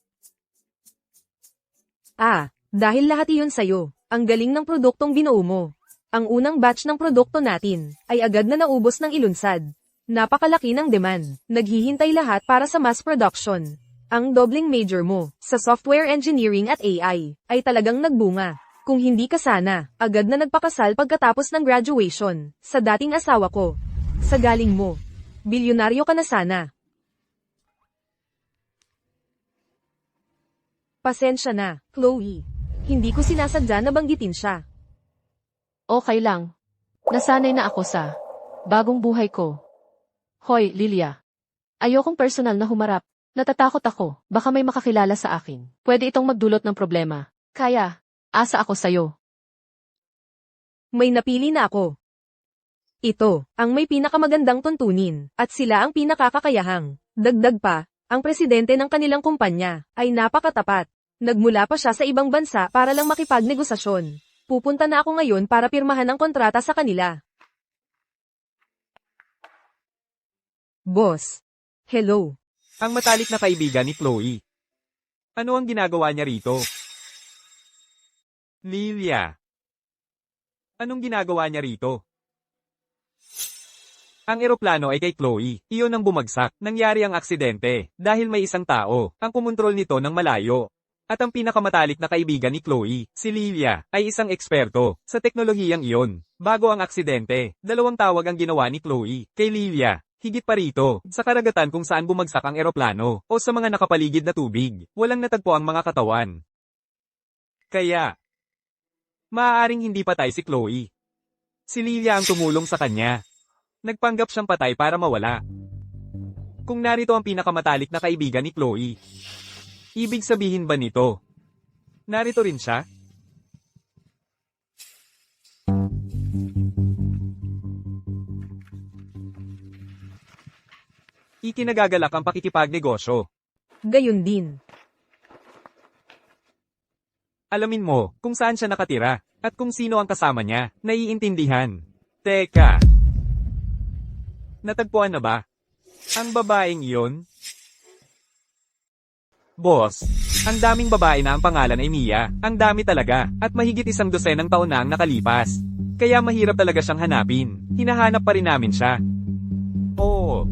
Dahil lahat iyon sa'yo. Ang galing ng produktong binuo mo. Ang unang batch ng produkto natin ay agad na naubos ng ilunsad. Napakalaki ng demand. Naghihintay lahat para sa mass production. Ang doubling major mo sa software engineering at AI ay talagang nagbunga. Kung hindi ka sana, agad na nagpakasal pagkatapos ng graduation sa dating asawa ko. Sa galing mo. Bilyonaryo ka na sana. Pasensya na, Chloe. Hindi ko sinasadya na banggitin siya. Okay lang. Nasanay na ako sa bagong buhay ko. Hoy, Lilia. Ayokong personal na humarap. Natatakot ako. Baka may makakilala sa akin. Pwede itong magdulot ng problema. Kaya, asa ako sa'yo. May napili na ako. Ito, ang may pinakamagandang tuntunin, at sila ang pinakakakayahang. Dagdag pa, ang presidente ng kanilang kumpanya, ay napakatapat. Nagmula pa siya sa ibang bansa para lang makipagnegosasyon. Pupunta na ako ngayon para pirmahan ang kontrata sa kanila. Boss. Hello. Ang matalik na kaibigan ni Chloe. Ano ang ginagawa niya rito? Lilia. Anong ginagawa niya rito? Ang eroplano ay kay Chloe. Iyon ang bumagsak. Nangyari ang aksidente dahil may isang tao ang kumontrol nito ng malayo. At ang pinakamatalik na kaibigan ni Chloe, si Lilia, ay isang eksperto sa teknolohiyang iyon. Bago ang aksidente, dalawang tawag ang ginawa ni Chloe kay Lilia. Higit pa rito, sa karagatan kung saan bumagsak ang eroplano o sa mga nakapaligid na tubig, walang natagpo ang mga katawan. Kaya, maaaring hindi patay si Chloe. Si Lilia ang tumulong sa kanya. Nagpanggap siyang patay para mawala. Kung narito ang pinakamatalik na kaibigan ni Chloe, ibig sabihin ba nito? Narito rin siya? Ikinagagalak ang pakikipagnegosyo. Gayon din. Alamin mo kung saan siya nakatira at kung sino ang kasama niya, naiintindihan. Teka. Natagpuan na ba? Ang babaeng iyon? Boss, ang daming babae na ang pangalan ay Mia. Ang dami talaga, at mahigit 100 taon na ang nakalipas. Kaya mahirap talaga siyang hanapin. Hinahanap pa rin namin siya. Oo.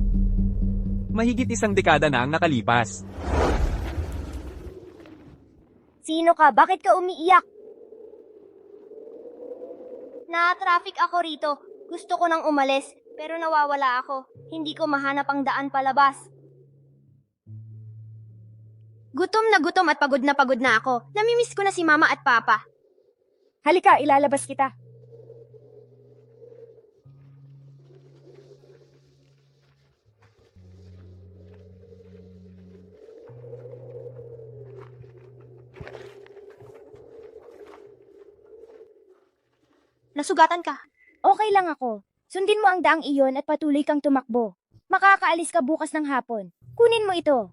Mahigit 1 dekada na ang nakalipas. Sino ka? Bakit ka umiiyak? Na-traffic ako rito. Gusto ko nang umalis, pero nawawala ako. Hindi ko mahanap ang daan palabas. Gutom at pagod na ako. Namimiss ko na si Mama at Papa. Halika, ilalabas kita. Nasugatan ka. Okay lang ako. Sundin mo ang daang iyon at patuloy kang tumakbo. Makakaalis ka bukas ng hapon. Kunin mo ito.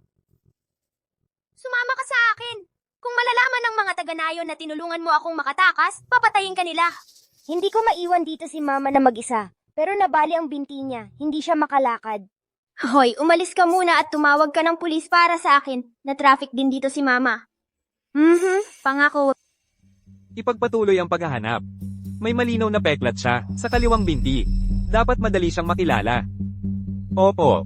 Sumama ka sa akin. Kung malalaman ng mga taga-nayon na tinulungan mo akong makatakas, papatayin ka nila. Hindi ko maiwan dito si Mama na mag-isa. Pero nabali ang binti niya. Hindi siya makalakad. Hoy, umalis ka muna at tumawag ka ng pulis para sa akin. Na-traffic din dito si Mama. Pangako. Ipagpatuloy ang paghahanap. May malinaw na peklat siya sa kaliwang binti. Dapat madali siyang makilala. Opo.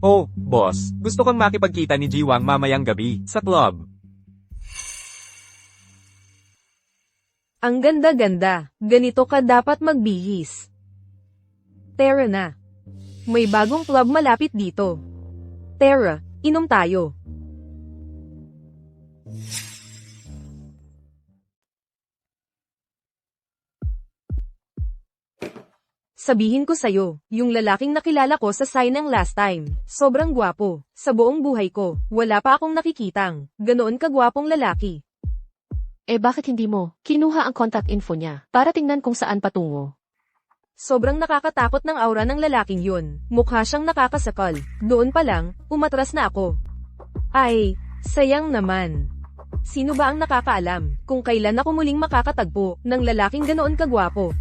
Oh, boss. Gusto kong makipagkita ni Jiwang mamayang gabi sa club. Ang ganda-ganda. Ganito ka dapat magbihis. Tara na. May bagong club malapit dito. Tara, inom tayo. Sabihin ko sa'yo, yung lalaking nakilala ko sa sign ng last time, sobrang gwapo. Sa buong buhay ko, wala pa akong nakikitang ganoon kagwapong lalaki. Eh bakit hindi mo kinuha ang contact info niya para tingnan kung saan patungo? Sobrang nakakatakot ng aura ng lalaking yun. Mukha siyang nakakasakal. Doon pa lang, umatras na ako. Ay, sayang naman. Sino ba ang nakakaalam kung kailan ako muling makakatagpo ng lalaking ganoon kagwapo?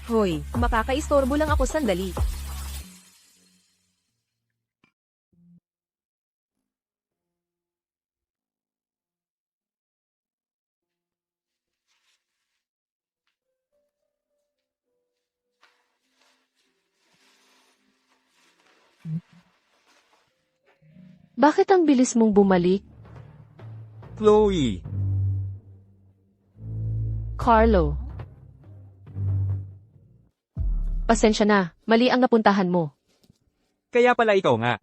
Hoy, makakaistorbo lang ako sandali. Bakit ang bilis mong bumalik, Chloe. Carlo? Pasensya na, mali ang napuntahan mo. Kaya pala ikaw nga.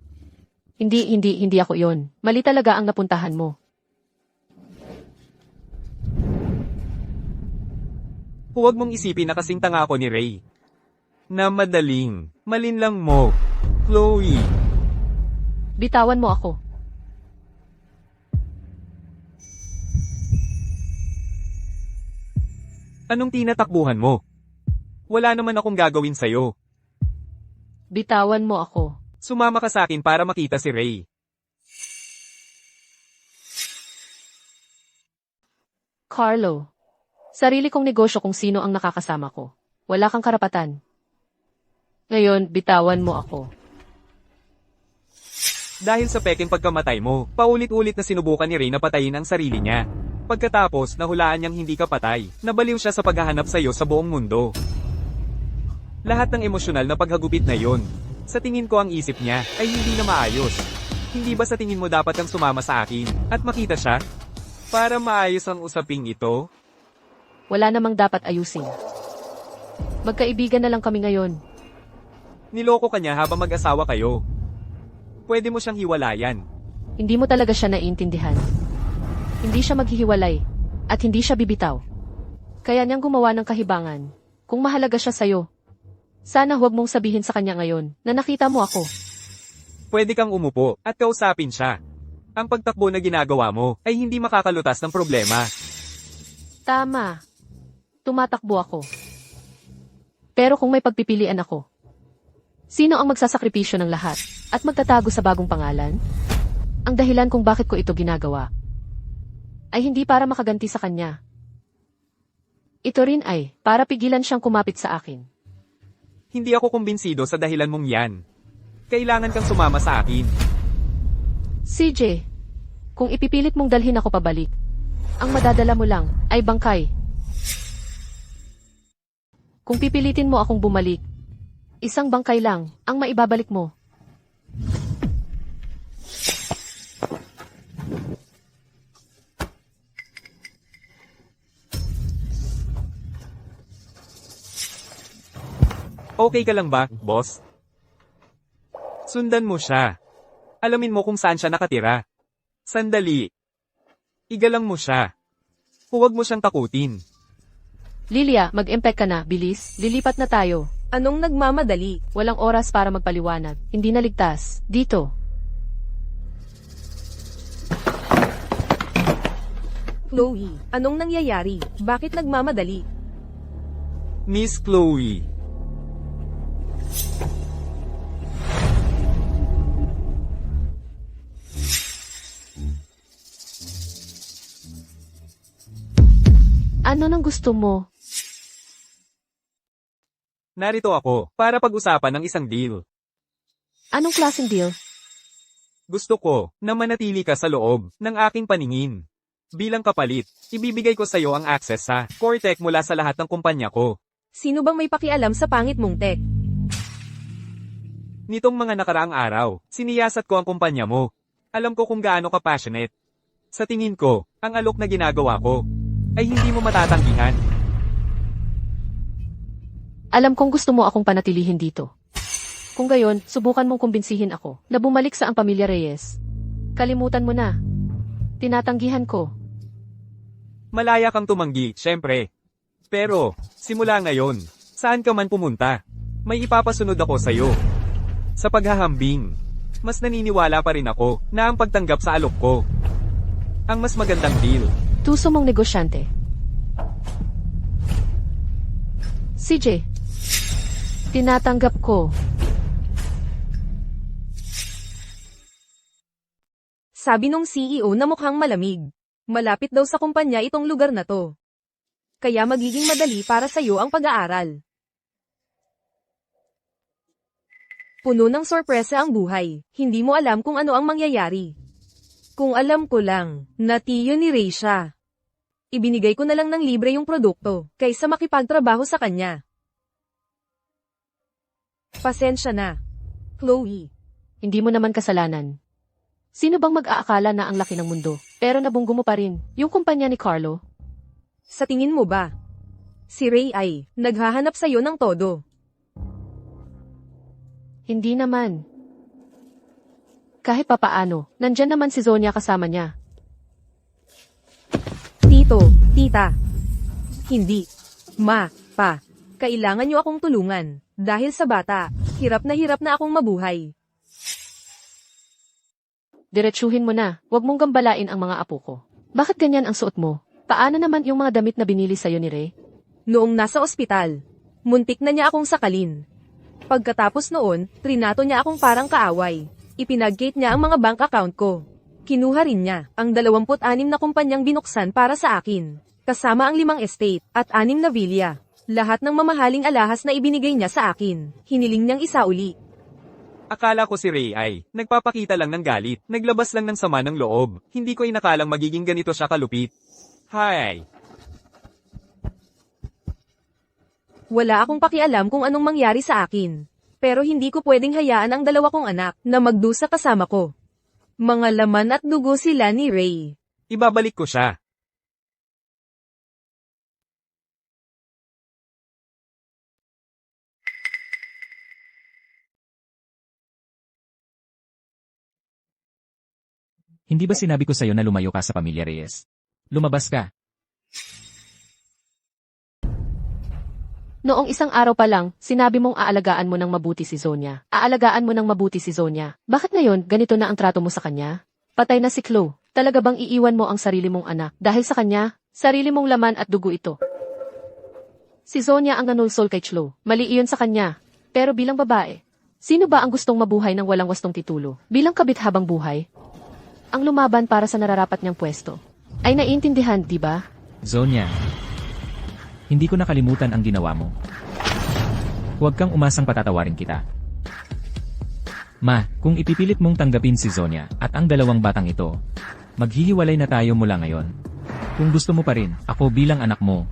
Hindi ako yon. Mali talaga ang napuntahan mo. Huwag mong isipin na kasing tanga ako ni Ray. Na madaling, malinlang mo. Chloe. Bitawan mo ako. Anong tinatakbuhan mo? Wala naman akong gagawin sa'yo. Bitawan mo ako. Sumama ka sa akin para makita si Ray. Carlo. Sarili kong negosyo kung sino ang nakakasama ko. Wala kang karapatan. Ngayon, bitawan mo ako. Dahil sa peking pagkamatay mo, paulit-ulit na sinubukan ni Ray na patayin ang sarili niya. Pagkatapos, nahulaan niyang hindi ka patay. Nabaliw siya sa paghahanap sa'yo sa buong mundo. Lahat ng emosyonal na paghagupit na yon, sa tingin ko ang isip niya ay hindi na maayos. Hindi ba sa tingin mo dapat kang sumama sa akin at makita siya? Para maayos ang usaping ito? Wala namang dapat ayusin. Magkaibigan na lang kami ngayon. Niloko ka niya habang mag-asawa kayo. Pwede mo siyang hiwalayan. Hindi mo talaga siya naiintindihan. Hindi siya maghihiwalay, at hindi siya bibitaw. Kaya niyang gumawa ng kahibangan. Kung mahalaga siya sa'yo, sana huwag mong sabihin sa kanya ngayon na nakita mo ako. Pwede kang umupo at kausapin siya. Ang pagtakbo na ginagawa mo ay hindi makakalutas ng problema. Tama. Tumatakbo ako. Pero kung may pagpipilian ako, sino ang magsasakripisyo ng lahat at magtatago sa bagong pangalan? Ang dahilan kung bakit ko ito ginagawa ay hindi para makaganti sa kanya. Ito rin ay para pigilan siyang kumapit sa akin. Hindi ako kumbinsido sa dahilan mong yan. Kailangan kang sumama sa akin. CJ, kung ipipilit mong dalhin ako pabalik, ang madadala mo lang ay bangkay. Kung pipilitin mo akong bumalik, isang bangkay lang ang maibabalik mo. Okay ka lang ba, boss? Sundan mo siya. Alamin mo kung saan siya nakatira. Sandali. Igalang mo siya. Huwag mo siyang takutin. Lilia, mag-impect ka na, bilis. Lilipat na tayo. Anong nagmamadali? Walang oras para magpaliwanag. Hindi na ligtas. Dito. Chloe, anong nangyayari? Bakit nagmamadali? Miss Chloe. Ano nang gusto mo? Narito ako para pag-usapan ng isang deal. Anong klaseng deal? Gusto ko na manatili ka sa loob ng aking paningin. Bilang kapalit, ibibigay ko sa iyo ang access sa core tech mula sa lahat ng kumpanya ko. Sino bang may pakialam sa pangit mong tech? Nitong mga nakaraang araw, siniyasat ko ang kumpanya mo. Alam ko kung gaano ka passionate. Sa tingin ko, ang alok na ginagawa ko ay hindi mo matatanggihan. Alam kong gusto mo akong panatilihin dito. Kung gayon, subukan mong kumbinsihin ako na bumalik sa ang pamilya Reyes. Kalimutan mo na. Tinatanggihan ko. Malaya kang tumanggi, syempre. Pero, simula ngayon, saan ka man pumunta, may ipapasunod ako sa iyo. Sa paghahambing, mas naniniwala pa rin ako na ang pagtanggap sa alok ko ang mas magandang deal. Tuso mong negosyante. CJ, tinatanggap ko. Sabi nung CEO na mukhang malamig. Malapit daw sa kumpanya itong lugar na to. Kaya magiging madali para sa'yo ang pag-aaral. Puno ng sorpresa ang buhay. Hindi mo alam kung ano ang mangyayari. Kung alam ko lang, na tiyo ni Ray siya. Ibinigay ko na lang ng libre yung produkto, kaysa makipagtrabaho sa kanya. Pasensya na. Chloe. Hindi mo naman kasalanan. Sino bang mag-aakala na ang laki ng mundo, pero nabunggo mo pa rin, yung kumpanya ni Carlo? Sa tingin mo ba? Si Ray ay, naghahanap sa'yo ng todo. Hindi naman. Kahit papaano, nandyan naman si Zonia kasama niya. Tito, tita. Hindi. Ma, pa. Kailangan niyo akong tulungan. Dahil sa bata, hirap na akong mabuhay. Diretsuhin mo na, huwag mong gambalain ang mga apo ko. Bakit ganyan ang suot mo? Paano naman yung mga damit na binili sa'yo ni Ray? Noong nasa ospital, muntik na niya akong sakalin. Pagkatapos noon, trinato niya akong parang kaaway. Ipinag-gate niya ang mga bank account ko. Kinuha rin niya ang 26 na kumpanyang binuksan para sa akin. Kasama ang 5 estate at 6 na villa. Lahat ng mamahaling alahas na ibinigay niya sa akin, hiniling niyang isauli. Akala ko si Ray ay nagpapakita lang ng galit, naglabas lang ng sama ng loob. Hindi ko inakalang magiging ganito siya kalupit. Hi! Wala akong pakialam kung anong mangyari sa akin. Pero hindi ko pwedeng hayaan ang 2 kong anak na magdusa kasama ko. Mga laman at dugo sila ni Ray. Ibabalik ko siya. Hindi ba sinabi ko sa'yo na lumayo ka sa pamilya Reyes? Lumabas ka. Noong isang araw pa lang, sinabi mong aalagaan mo ng mabuti si Zonia. Aalagaan mo ng mabuti si Zonia. Bakit ngayon, ganito na ang trato mo sa kanya? Patay na si Chloe. Talaga bang iiwan mo ang sarili mong anak? Dahil sa kanya, sarili mong laman at dugo ito. Si Zonia ang nanulsol kay Chloe. Mali iyon sa kanya. Pero bilang babae, sino ba ang gustong mabuhay ng walang wastong titulo? Bilang kabit habang buhay? Ang lumaban para sa nararapat niyang pwesto. Ay naiintindihan, di ba? Zonia, hindi ko nakalimutan ang ginawa mo. Huwag kang umasang patatawarin kita. Ma, kung ipipilit mong tanggapin si Zonia at ang 2 batang ito, maghihiwalay na tayo mula ngayon. Kung gusto mo pa rin, ako bilang anak mo.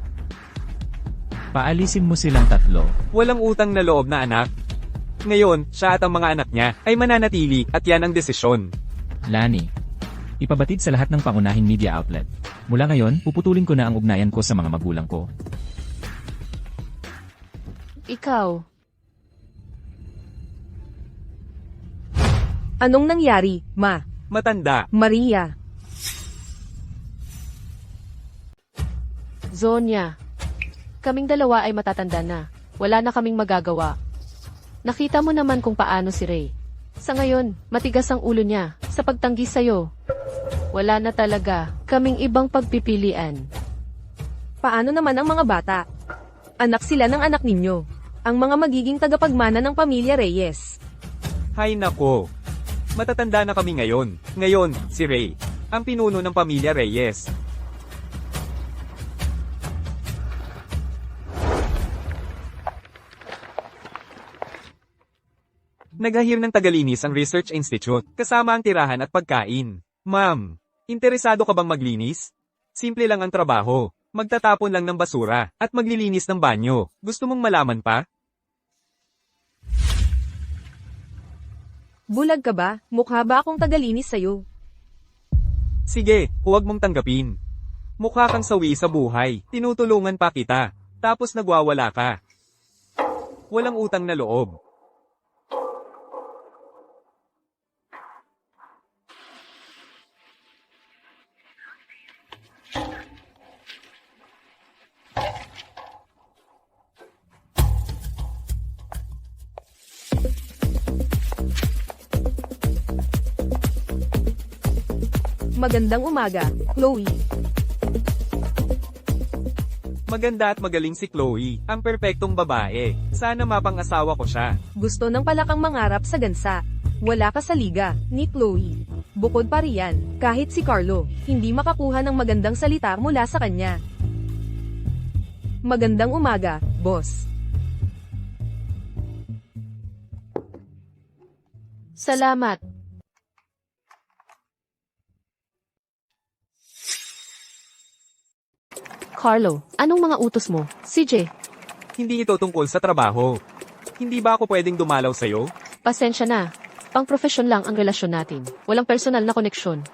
Paalisin mo silang 3. Walang utang na loob na anak. Ngayon, siya at ang mga anak niya ay mananatili at yan ang desisyon. Lani, ipabatid sa lahat ng pangunahing media outlet. Mula ngayon, puputulin ko na ang ugnayan ko sa mga magulang ko. Ikaw, Anong nangyari, Ma? Matanda. Maria. Zonya. Kaming dalawa ay matatanda na. Wala na kaming magagawa. Nakita mo naman kung paano si Ray. Sa ngayon, matigas ang ulo niya sa pagtanggi sa'yo. Wala na talaga kaming ibang pagpipilian. Paano naman ang mga bata? Anak sila ng anak ninyo. Ang mga magiging tagapagmana ng pamilya Reyes. Hay nako. Matatanda na kami ngayon. Ngayon, si Ray. Ang pinuno ng pamilya Reyes. Naghahir ng tagalinis ang Research Institute, kasama ang tirahan at pagkain. Ma'am, interesado ka bang maglinis? Simple lang ang trabaho. Magtatapon lang ng basura, at maglilinis ng banyo. Gusto mong malaman pa? Bulag ka ba? Mukha ba akong tagalinis sa'yo? Sige, huwag mong tanggapin. Mukha kang sawi sa buhay, tinutulungan pa kita, tapos nagwawala ka. Walang utang na loob. Magandang umaga, Chloe. Maganda at magaling si Chloe, ang perpektong babae. Sana mapang-asawa ko siya. Gusto ng palakang mangarap sa gansa. Wala ka sa liga, ni Chloe. Bukod pa riyan, kahit si Carlo, hindi makakuha ng magandang salita mula sa kanya. Magandang umaga, boss. Salamat. Carlo, anong mga utos mo? CJ, Hindi ito tungkol sa trabaho. Hindi ba ako pwedeng dumalaw sa'yo? pasensya na. Pang-profesyon lang ang relasyon natin. Walang personal na koneksyon.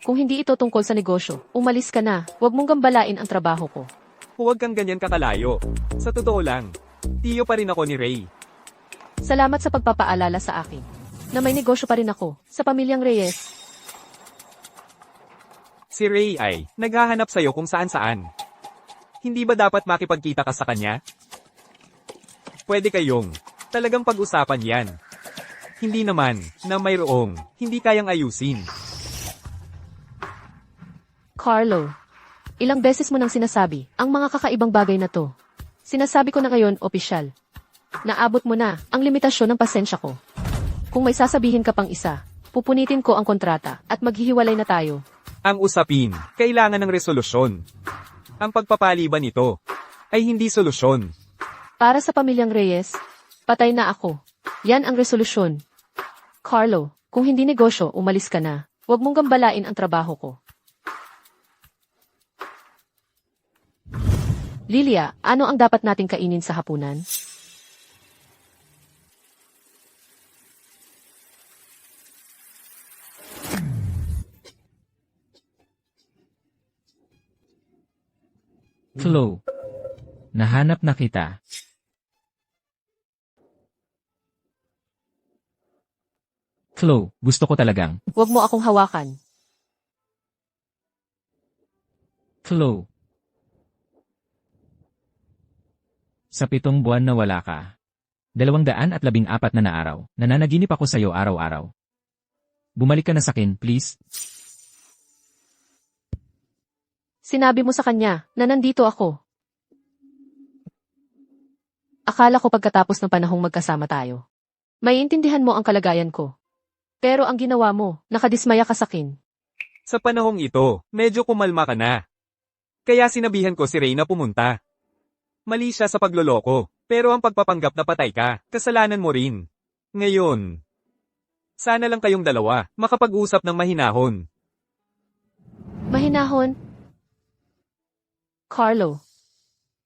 Kung hindi ito tungkol sa negosyo, umalis ka na. Huwag mong gambalain ang trabaho ko. Huwag kang ganyan kakalayo. Sa totoo lang, tiyo pa rin ako ni Ray. Salamat sa pagpapaalala sa akin. Na may negosyo pa rin ako sa pamilyang Reyes. Si Ray ay naghahanap sa'yo kung saan-saan. Hindi ba dapat makipagkita ka sa kanya? Pwede kayong talagang pag-usapan yan. Hindi naman na mayroong hindi kayang ayusin. Carlo, ilang beses mo nang sinasabi ang mga kakaibang bagay na to. Sinasabi ko na ngayon, opisyal. Naabot mo na ang limitasyon ng pasensya ko. Kung may sasabihin ka pang isa, pupunitin ko ang kontrata at maghihiwalay na tayo. Ang usapin, kailangan ng resolusyon. Ang pagpapaliban nito ay hindi solusyon. Para sa pamilyang Reyes, patay na ako. Yan ang resolusyon. Carlo, kung hindi negosyo, umalis ka na. Huwag mong gambalain ang trabaho ko. Lilia, ano ang dapat nating kainin sa hapunan? Chloe. Nahanap na kita. Chloe, gusto ko talagang. Huwag mo akong hawakan. Chloe. Sa 7 buwan na wala ka. 214 na araw, nananaginip ako sa'yo araw-araw. Bumalik ka na sa akin, please. Sinabi mo sa kanya na nandito ako. Akala ko pagkatapos ng panahong magkasama tayo. Maiintindihan mo ang kalagayan ko. Pero ang ginawa mo, nakadismaya ka sa akin. Sa panahong ito, medyo kumalma ka na. Kaya sinabihan ko si Ray na pumunta. Mali siya sa pagloloko, pero ang pagpapanggap na patay ka, kasalanan mo rin. Ngayon, sana lang kayong dalawa makapag-usap ng mahinahon. Mahinahon? Carlo,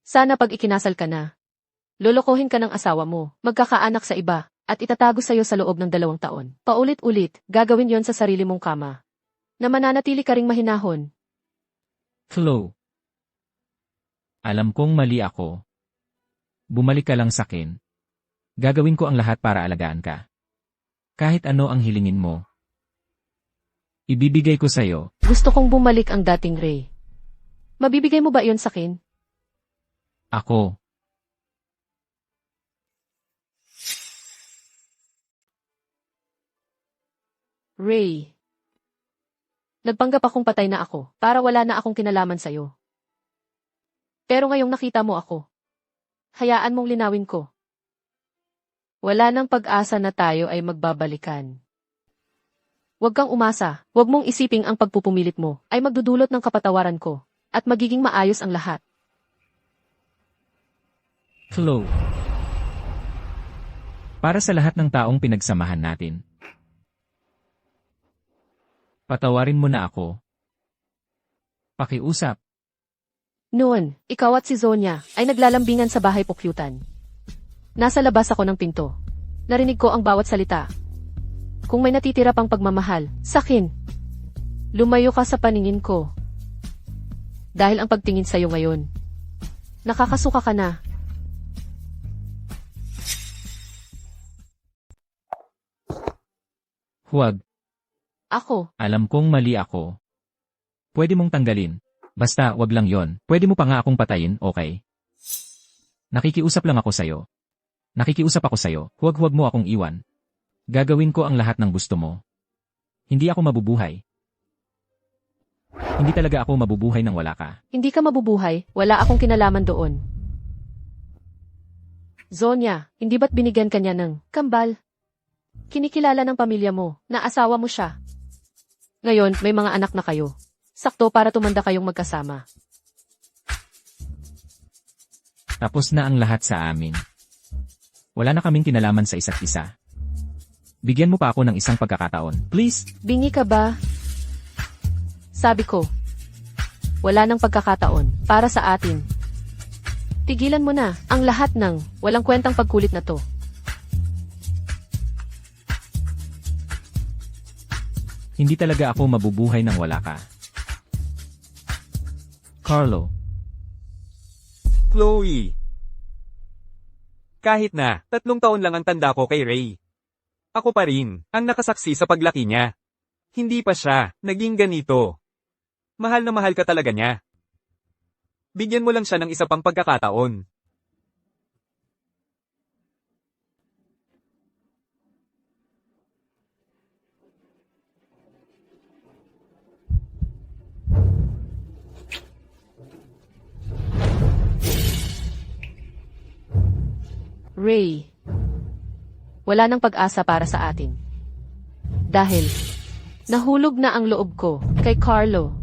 sana pag ikinasal ka na, lolokohin ka ng asawa mo, magkakaanak sa iba, at itatago sa'yo sa loob ng 2 taon. Paulit-ulit, gagawin yon sa sarili mong kama. Na mananatili ka ring mahinahon. Chloe. Alam kong mali ako. Bumalik ka lang sa akin. Gagawin ko ang lahat para alagaan ka. Kahit ano ang hilingin mo. Ibibigay ko sa'yo. Gusto kong bumalik ang dating Ray. Mabibigay mo ba iyon sa akin? Ako. Ray. Nagpanggap akong patay na ako para wala na akong kinalaman sa'yo. Pero ngayong nakita mo ako, hayaan mong linawin ko. Wala nang pag-asa na tayo ay magbabalikan. Huwag kang umasa, huwag mong isiping ang pagpupumilit mo ay magdudulot ng kapatawaran ko at magiging maayos ang lahat. Chloe. Para sa lahat ng taong pinagsamahan natin. Patawarin mo na ako. Pakiusap. Noon, ikaw at si Zonya ay naglalambingan sa bahay pukyutan. Nasa labas ako ng pinto. Narinig ko ang bawat salita. Kung may natitira pang pagmamahal, sakin. Lumayo ka sa paningin ko. Dahil ang pagtingin sa'yo ngayon, nakakasuka ka na. Huwag. Ako, Alam kong mali ako. Pwede mong tanggalin. Basta, wag lang yon. Pwede mo pa nga akong patayin, okay? Nakikiusap lang ako sa'yo. Nakikiusap ako sa'yo. Huwag mo akong iwan. Gagawin ko ang lahat ng gusto mo. Hindi ako mabubuhay. Hindi talaga ako mabubuhay nang wala ka. hindi ka mabubuhay, wala akong kinalaman doon. Zonya, hindi ba't binigyan ka niya ng kambal? Kinikilala ng pamilya mo, na asawa mo siya. Ngayon, may mga anak na kayo. Sakto para tumanda kayong magkasama. Tapos na ang lahat sa amin. Wala na kaming kinalaman sa isa't isa. Bigyan mo pa ako ng isang pagkakataon, please. Bingi ka ba? Sabi ko, wala nang pagkakataon para sa atin. Tigilan mo na ang lahat ng walang kwentang pagkulit na to. Hindi talaga ako mabubuhay nang wala ka. Carlo. Chloe. Kahit na, 3 taon lang ang tanda ko kay Ray. Ako pa rin, ang nakasaksi sa paglaki niya. Hindi pa siya, naging ganito. Mahal na mahal ka talaga niya. Bigyan mo lang siya ng isa pang pagkakataon. Ray, wala nang pag-asa para sa atin. Dahil, nahulog na ang loob ko kay Carlo.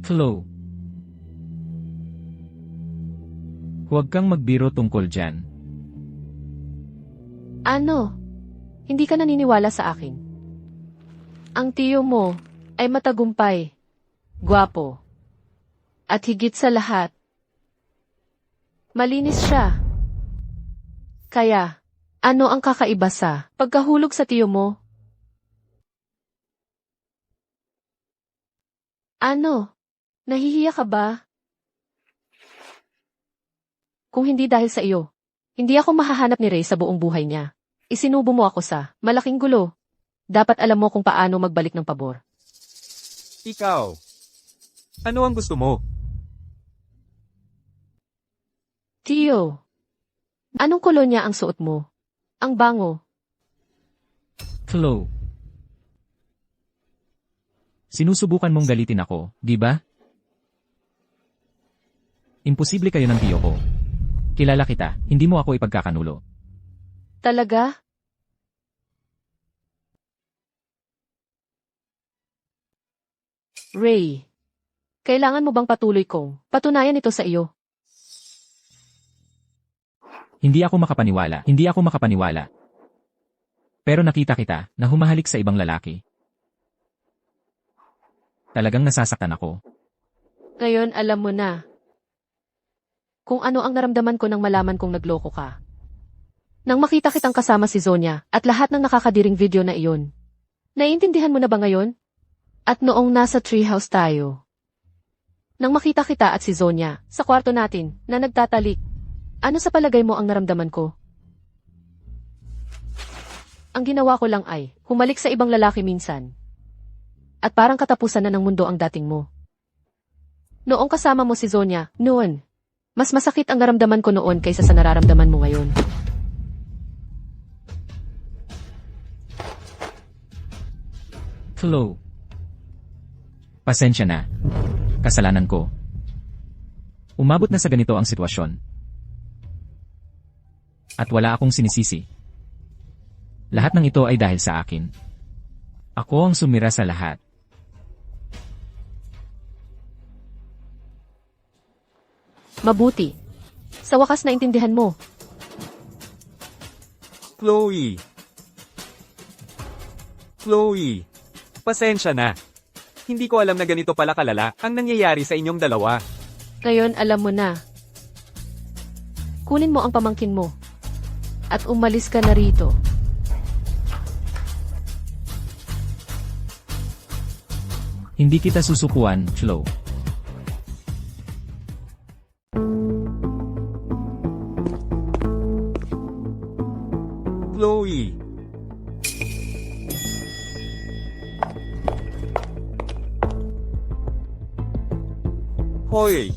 Chloe. Huwag kang magbiro tungkol dyan. Ano? Hindi ka naniniwala sa akin? Ang tiyo mo ay matagumpay, gwapo, at higit sa lahat, malinis siya. Kaya, ano ang kakaiba sa pagkahulog sa tiyo mo? Ano? Nahihiya ka ba? Kung hindi dahil sa iyo, hindi ako mahahanap ni Ray sa buong buhay niya. Isinubo mo ako sa malaking gulo. Dapat alam mo kung paano magbalik ng pabor. Ikaw. Ano ang gusto mo? Tiyo, anong kolonya ang suot mo? Ang bango. Chloe. Sinusubukan mong galitin ako, di ba? Imposible kayo ng tiyo ko. Kilala kita, hindi mo ako ipagkakanulo. Talaga? Ray, kailangan mo bang patuloy kong patunayan ito sa iyo? Hindi ako makapaniwala. Pero nakita kita na humahalik sa ibang lalaki. Talagang nasasaktan ako. Ngayon alam mo na kung ano ang naramdaman ko nang malaman kong nagloko ka. Nang makita kitang kasama si Zonya at lahat ng nakakadiring video na iyon. Naiintindihan mo na ba ngayon? At noong nasa treehouse tayo, Nang makita kita at si Zonya sa kwarto natin na nagtatalik, ano sa palagay mo ang naramdaman ko? Ang ginawa ko lang ay humalik sa ibang lalaki minsan. At parang katapusan na ng mundo ang dating mo. Noong kasama mo si Zonya, noon, mas masakit ang naramdaman ko noon kaysa sa nararamdaman mo ngayon. Chloe. Pasensya na. Kasalanan ko. Umabot na sa ganito ang sitwasyon. At wala akong sinisisi. Lahat ng ito ay dahil sa akin. Ako ang sumira sa lahat. Mabuti. Sa wakas na intindihan mo. Chloe. Chloe. Pasensya na. Hindi ko alam na ganito pala kalala ang nangyayari sa inyong dalawa. Ngayon alam mo na. Kunin mo ang pamangkin mo. At umalis ka na rito. Hindi kita susukuan, Chloe. Chloe. Hoy!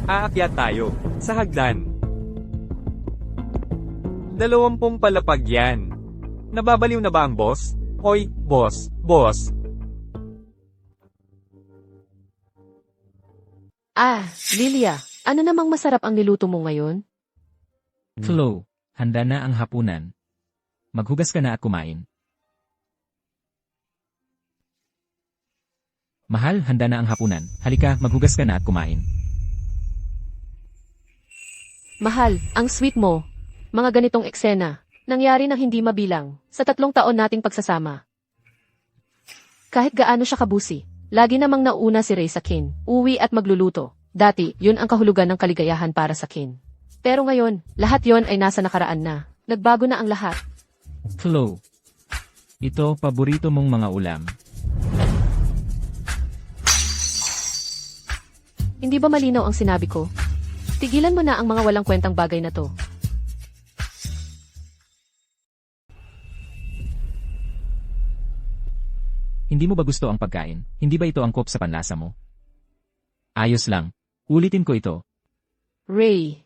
Aakyat tayo, sa hagdan. 20 palapag yan. Nababaliw na ba ang boss? Hoy, boss, boss. Lilia, ano namang masarap ang niluto mo ngayon? Chloe, handa na ang hapunan. Maghugas ka na at kumain. Mahal, handa na ang hapunan. Halika, maghugas ka na at kumain. Mahal, ang sweet mo. Mga ganitong eksena, nangyari ng hindi mabilang sa 3 taon nating pagsasama. Kahit gaano siya kabusi, lagi namang nauna si Ray sa kin, uwi at magluluto. Dati, yun ang kahulugan ng kaligayahan para sa kin. Pero ngayon, lahat yon ay nasa nakaraan na. Nagbago na ang lahat. Chloe, ito paborito mong mga ulam. Hindi ba malinaw ang sinabi ko? Tigilan mo na ang mga walang kwentang bagay na to. Hindi mo ba gusto ang pagkain? Hindi ba ito angkop sa panlasa mo? Ayos lang. Ulitin ko ito. Ray.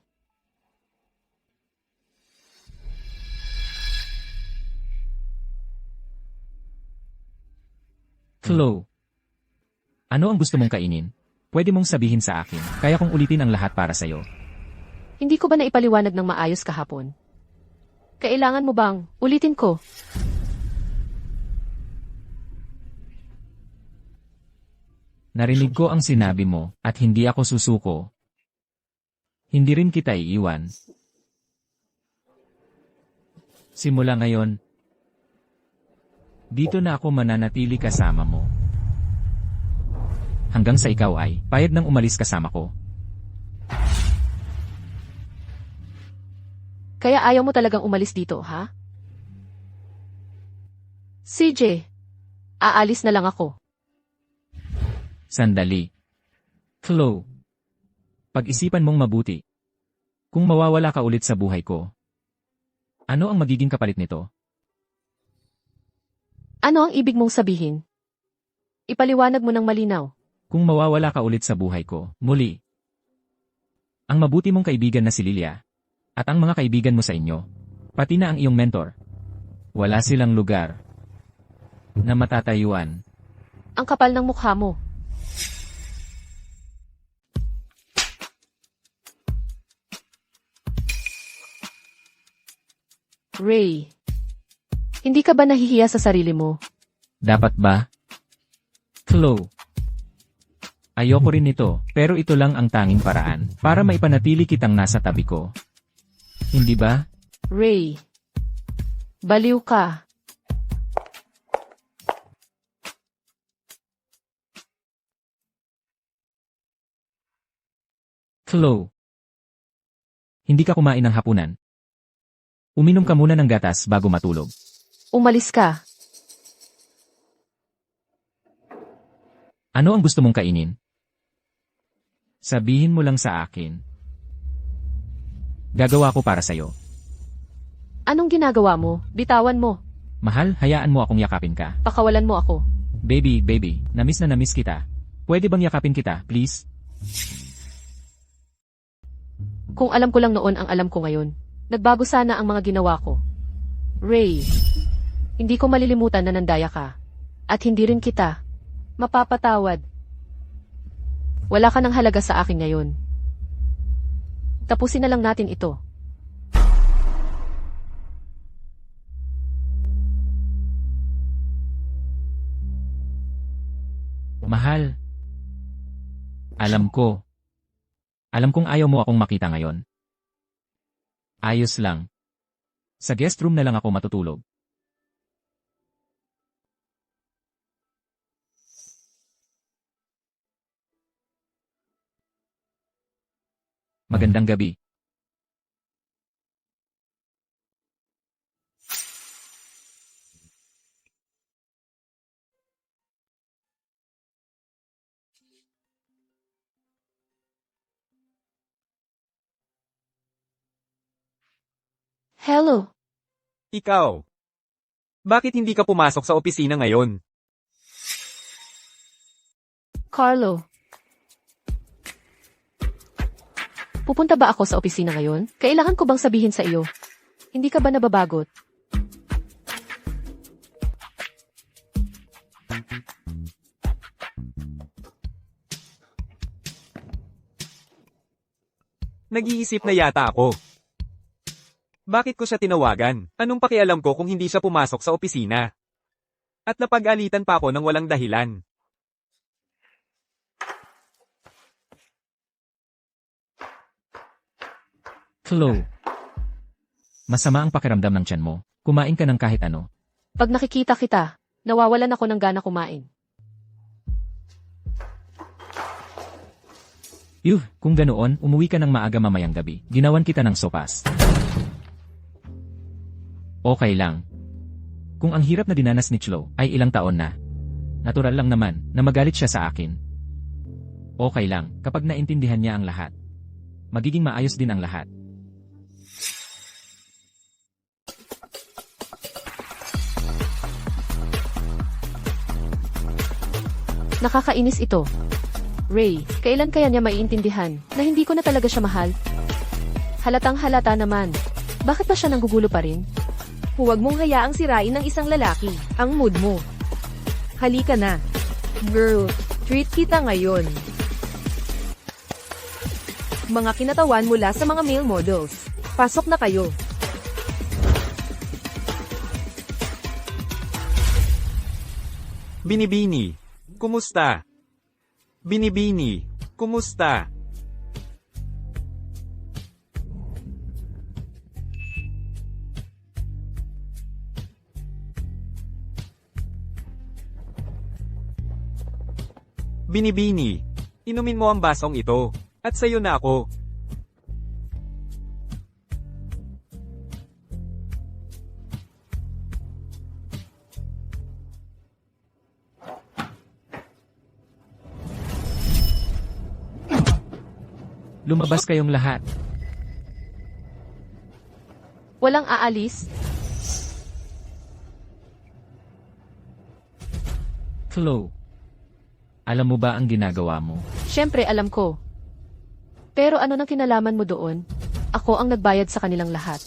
Chloe, ano ang gusto mong kainin? Pwede mong sabihin sa akin, kaya kong ulitin ang lahat para sa'yo. Hindi ko ba naipaliwanag ng maayos kahapon? Kailangan mo bang ulitin ko? Narinig ko ang sinabi mo, at hindi ako susuko. Hindi rin kita iiwan. Simula ngayon, dito na ako mananatili kasama mo. Hanggang sa ikaw ay payag nang umalis kasama ko. Kaya ayaw mo talagang umalis dito, ha? CJ, aalis na lang ako. Sandali. Chloe, pag-isipan mong mabuti. Kung mawawala ka ulit sa buhay ko, ano ang magiging kapalit nito? Ano ang ibig mong sabihin? Ipaliwanag mo ng malinaw. Kung mawawala ka ulit sa buhay ko, muli. Ang mabuti mong kaibigan na si Lilia, at ang mga kaibigan mo sa inyo, pati na ang iyong mentor. Wala silang lugar na matatayuan. Ang kapal ng mukha mo. Ray, hindi ka ba nahihiya sa sarili mo? Dapat ba? Chloe, ayoko rin ito, pero ito lang ang tanging paraan para maipanatili kitang nasa tabi ko. Hindi ba? Ray, baliw ka. Chloe, hindi ka kumain ng hapunan. Uminom ka muna ng gatas bago matulog. Umalis ka. Ano ang gusto mong kainin? Sabihin mo lang sa akin. Gagawa ko para sa'yo. Anong ginagawa mo? Bitawan mo. Mahal, hayaan mo akong yakapin ka. Pakawalan mo ako. Baby, na miss kita. Pwede bang yakapin kita, please? Kung alam ko lang noon ang alam ko ngayon, nagbago sana ang mga ginawa ko. Ray, hindi ko malilimutan na nandaya ka. At hindi rin kita mapapatawad. Wala ka ng halaga sa akin ngayon. Tapusin na lang natin ito. Mahal. Alam ko. Alam kong ayaw mo akong makita ngayon. Ayos lang. Sa guest room na lang ako matutulog. Magandang gabi. Hello. Ikaw. Bakit hindi ka pumasok sa opisina ngayon? Carlo. Pupunta ba ako sa opisina ngayon? Kailangan ko bang sabihin sa iyo? Hindi ka ba nababagot? Nag-iisip na yata ako. Bakit ko siya tinawagan? Anong pakialam ko kung hindi siya pumasok sa opisina? At napag-alitan pa ako ng walang dahilan. Chloe. Masama ang pakiramdam ng tiyan mo. Kumain ka ng kahit ano. Pag nakikita kita, nawawalan ako ng gana kumain. Kung ganoon, umuwi ka ng maaga mamayang gabi. Ginawan kita ng sopas. Okay lang. Kung ang hirap na dinanas ni Chloe ay ilang taon na. Natural lang naman na magalit siya sa akin. Okay lang kapag naintindihan niya ang lahat. Magiging maayos din ang lahat. Nakakainis ito. Ray, kailan kaya niya maiintindihan na hindi ko na talaga siya mahal? Halatang halata naman. Bakit ba siya nanggugulo pa rin? Huwag mong hayaang sirain ng isang lalaki ang mood mo. Halika na. Girl, treat kita ngayon. Mga kinatawan mula sa mga male models. Pasok na kayo. Binibini. Kumusta? Binibini. Kumusta? Binibini. Inumin mo ang basong ito. At sayo na ako. Lumabas kayong lahat. Walang aalis? Chloe. Alam mo ba ang ginagawa mo? Siyempre alam ko. Pero ano nang kinalaman mo doon? Ako ang nagbayad sa kanilang lahat.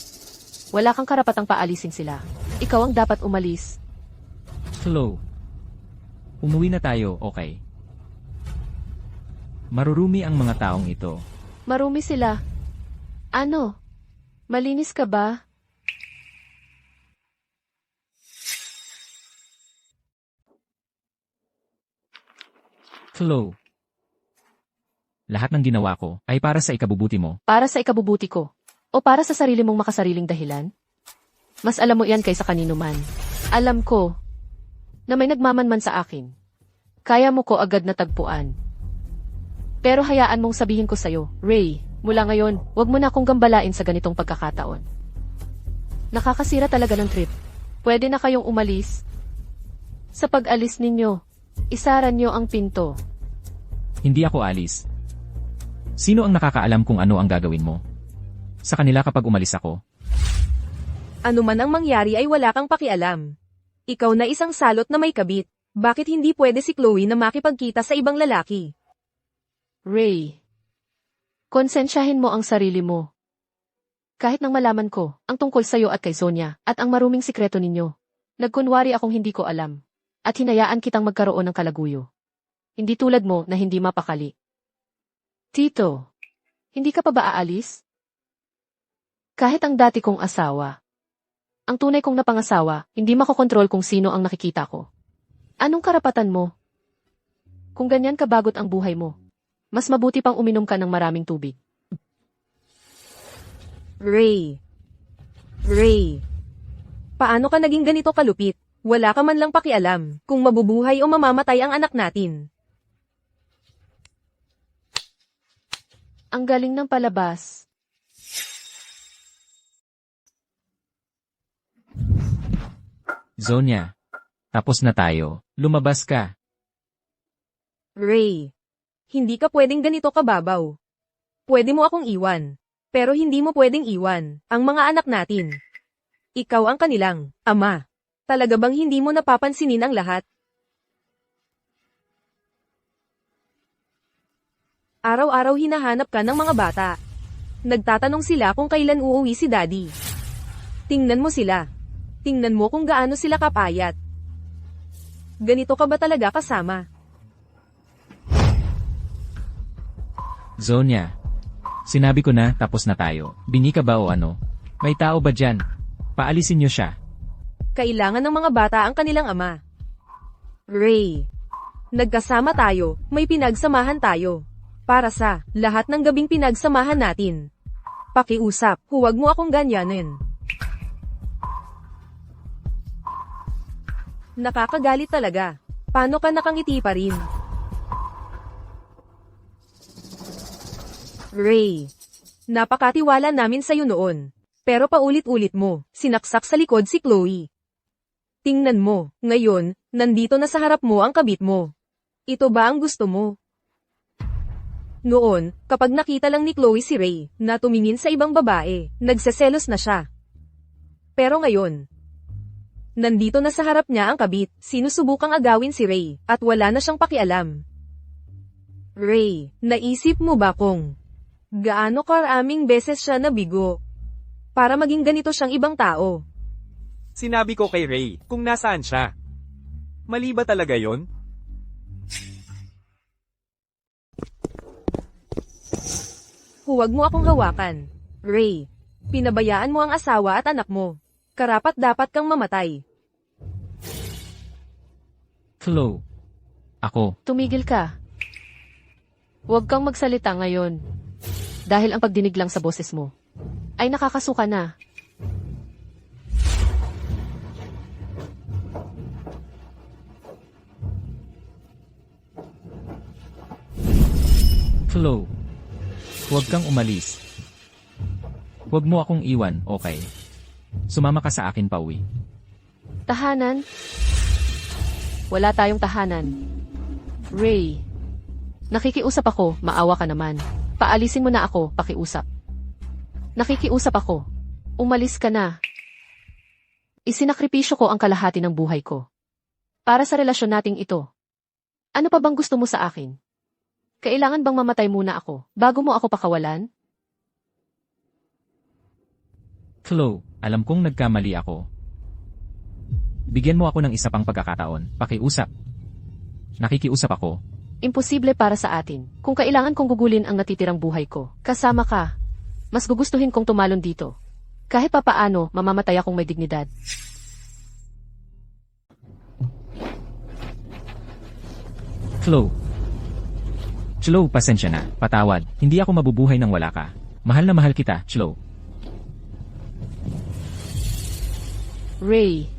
Wala kang karapatang paalisin sila. Ikaw ang dapat umalis. Chloe. Umuwi na tayo, okay? Marurumi ang mga taong ito. Marumi sila. Ano? Malinis ka ba? Chloe. Lahat ng ginawa ko ay para sa ikabubuti mo. Para sa ikabubuti ko? O para sa sarili mong makasariling dahilan? Mas alam mo yan kaysa kanino man. Alam ko na may nagmamanman sa akin. Kaya mo ko agad na tagpuan. Pero hayaan mong sabihin ko sa'yo, Ray, mula ngayon, wag mo na akong gambalain sa ganitong pagkakataon. Nakakasira talaga ng trip. Pwede na kayong umalis. Sa pag-alis ninyo, Isara niyo ang pinto. Hindi ako alis. Sino ang nakakaalam kung ano ang gagawin mo? Sa kanila kapag umalis ako. Ano man ang mangyari ay wala kang pakialam. Ikaw na isang salot na may kabit. Bakit hindi pwede si Chloe na makipagkita sa ibang lalaki? Ray. Konsensyahin mo ang sarili mo. Kahit nang malaman ko, ang tungkol sa'yo at kay Sonia, at ang maruming sikreto ninyo. Nagkunwari akong hindi ko alam. At hinayaan kitang magkaroon ng kalaguyo. Hindi tulad mo na hindi mapakali. Tito, hindi ka pa ba aalis? Kahit ang dati kong asawa. Ang tunay kong napangasawa, hindi makokontrol kung sino ang nakikita ko. Anong karapatan mo? Kung ganyan kabagot ang buhay mo, mas mabuti pang uminom ka ng maraming tubig. Ray. Ray. Paano ka naging ganito kalupit? Wala ka man lang pakialam kung mabubuhay o mamamatay ang anak natin. Ang galing ng palabas. Sonia. Tapos na tayo. Lumabas ka. Ray. Hindi ka pwedeng ganito kababaw. Pwede mo akong iwan. Pero hindi mo pwedeng iwan ang mga anak natin. Ikaw ang kanilang ama. Talaga bang hindi mo napapansinin ang lahat? Araw-araw hinahanap ka ng mga bata. Nagtatanong sila kung kailan uuwi si Daddy. Tingnan mo sila. Tingnan mo kung gaano sila kapayat. Ganito ka ba talaga kasama? Sonia. Sinabi ko na tapos na tayo. Bingi ka ba o ano? May tao ba dyan? Paalisin niyo siya. Kailangan ng mga bata ang kanilang ama. Ray. Nagkasama tayo, may pinagsamahan tayo. Para sa lahat ng gabing pinagsamahan natin. Pakiusap, huwag mo akong ganyanin. Nakakagalit talaga. Paano ka nakangiti pa rin? Ray. Napakatiwala namin sa'yo noon. Pero paulit-ulit mo, sinaksak sa likod si Chloe. Tingnan mo, ngayon, nandito na sa harap mo ang kabit mo. Ito ba ang gusto mo? Noon, kapag nakita lang ni Chloe si Ray, na tumingin sa ibang babae, nagseselos na siya. Pero ngayon, nandito na sa harap niya ang kabit, sinusubukang agawin si Ray, at wala na siyang pakialam. Ray, naisip mo ba kung gaano karaming beses siya nabigo para maging ganito siyang ibang tao? Sinabi ko kay Ray kung nasaan siya. Mali ba talaga yon? Huwag mo akong hawakan. Ray, pinabayaan mo ang asawa at anak mo. Karapat dapat kang mamatay. Chloe. Ako. Tumigil ka. Huwag kang magsalita ngayon. Dahil ang pagdinig lang sa boses mo ay nakakasuka na. Chloe. Huwag kang umalis. Huwag mo akong iwan, okay? Sumama ka sa akin pauwi. Tahanan? Wala tayong tahanan. Ray. Nakikiusap ako, maawa ka naman. Paalisin mo na ako, pakiusap. Nakikiusap ako. Umalis ka na. Isinakripisyo ko ang kalahati ng buhay ko. Para sa relasyon nating ito. Ano pa bang gusto mo sa akin? Kailangan bang mamatay muna ako, bago mo ako pakawalan? Chloe, alam kong nagkamali ako. Bigyan mo ako ng isa pang pagkakataon, pakiusap. Nakikiusap ako. Imposible para sa atin. Kung kailangan kong gugulin ang natitirang buhay ko, kasama ka. Mas gugustuhin kong tumalon dito. Kahit papaano, mamamatay akong may dignidad. Chloe. Chloe, pasensya na. Patawad. Hindi ako mabubuhay nang wala ka. Mahal na mahal kita, Chloe. Ray.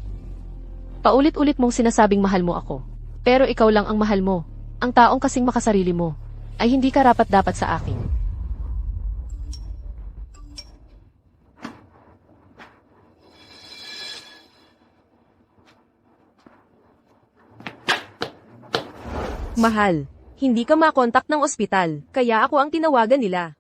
Paulit-ulit mong sinasabing mahal mo ako. Pero ikaw lang ang mahal mo. Ang taong kasing makasarili mo ay hindi karapat-dapat sa akin. Mahal, hindi ka makontak ng ospital, kaya ako ang tinawagan nila.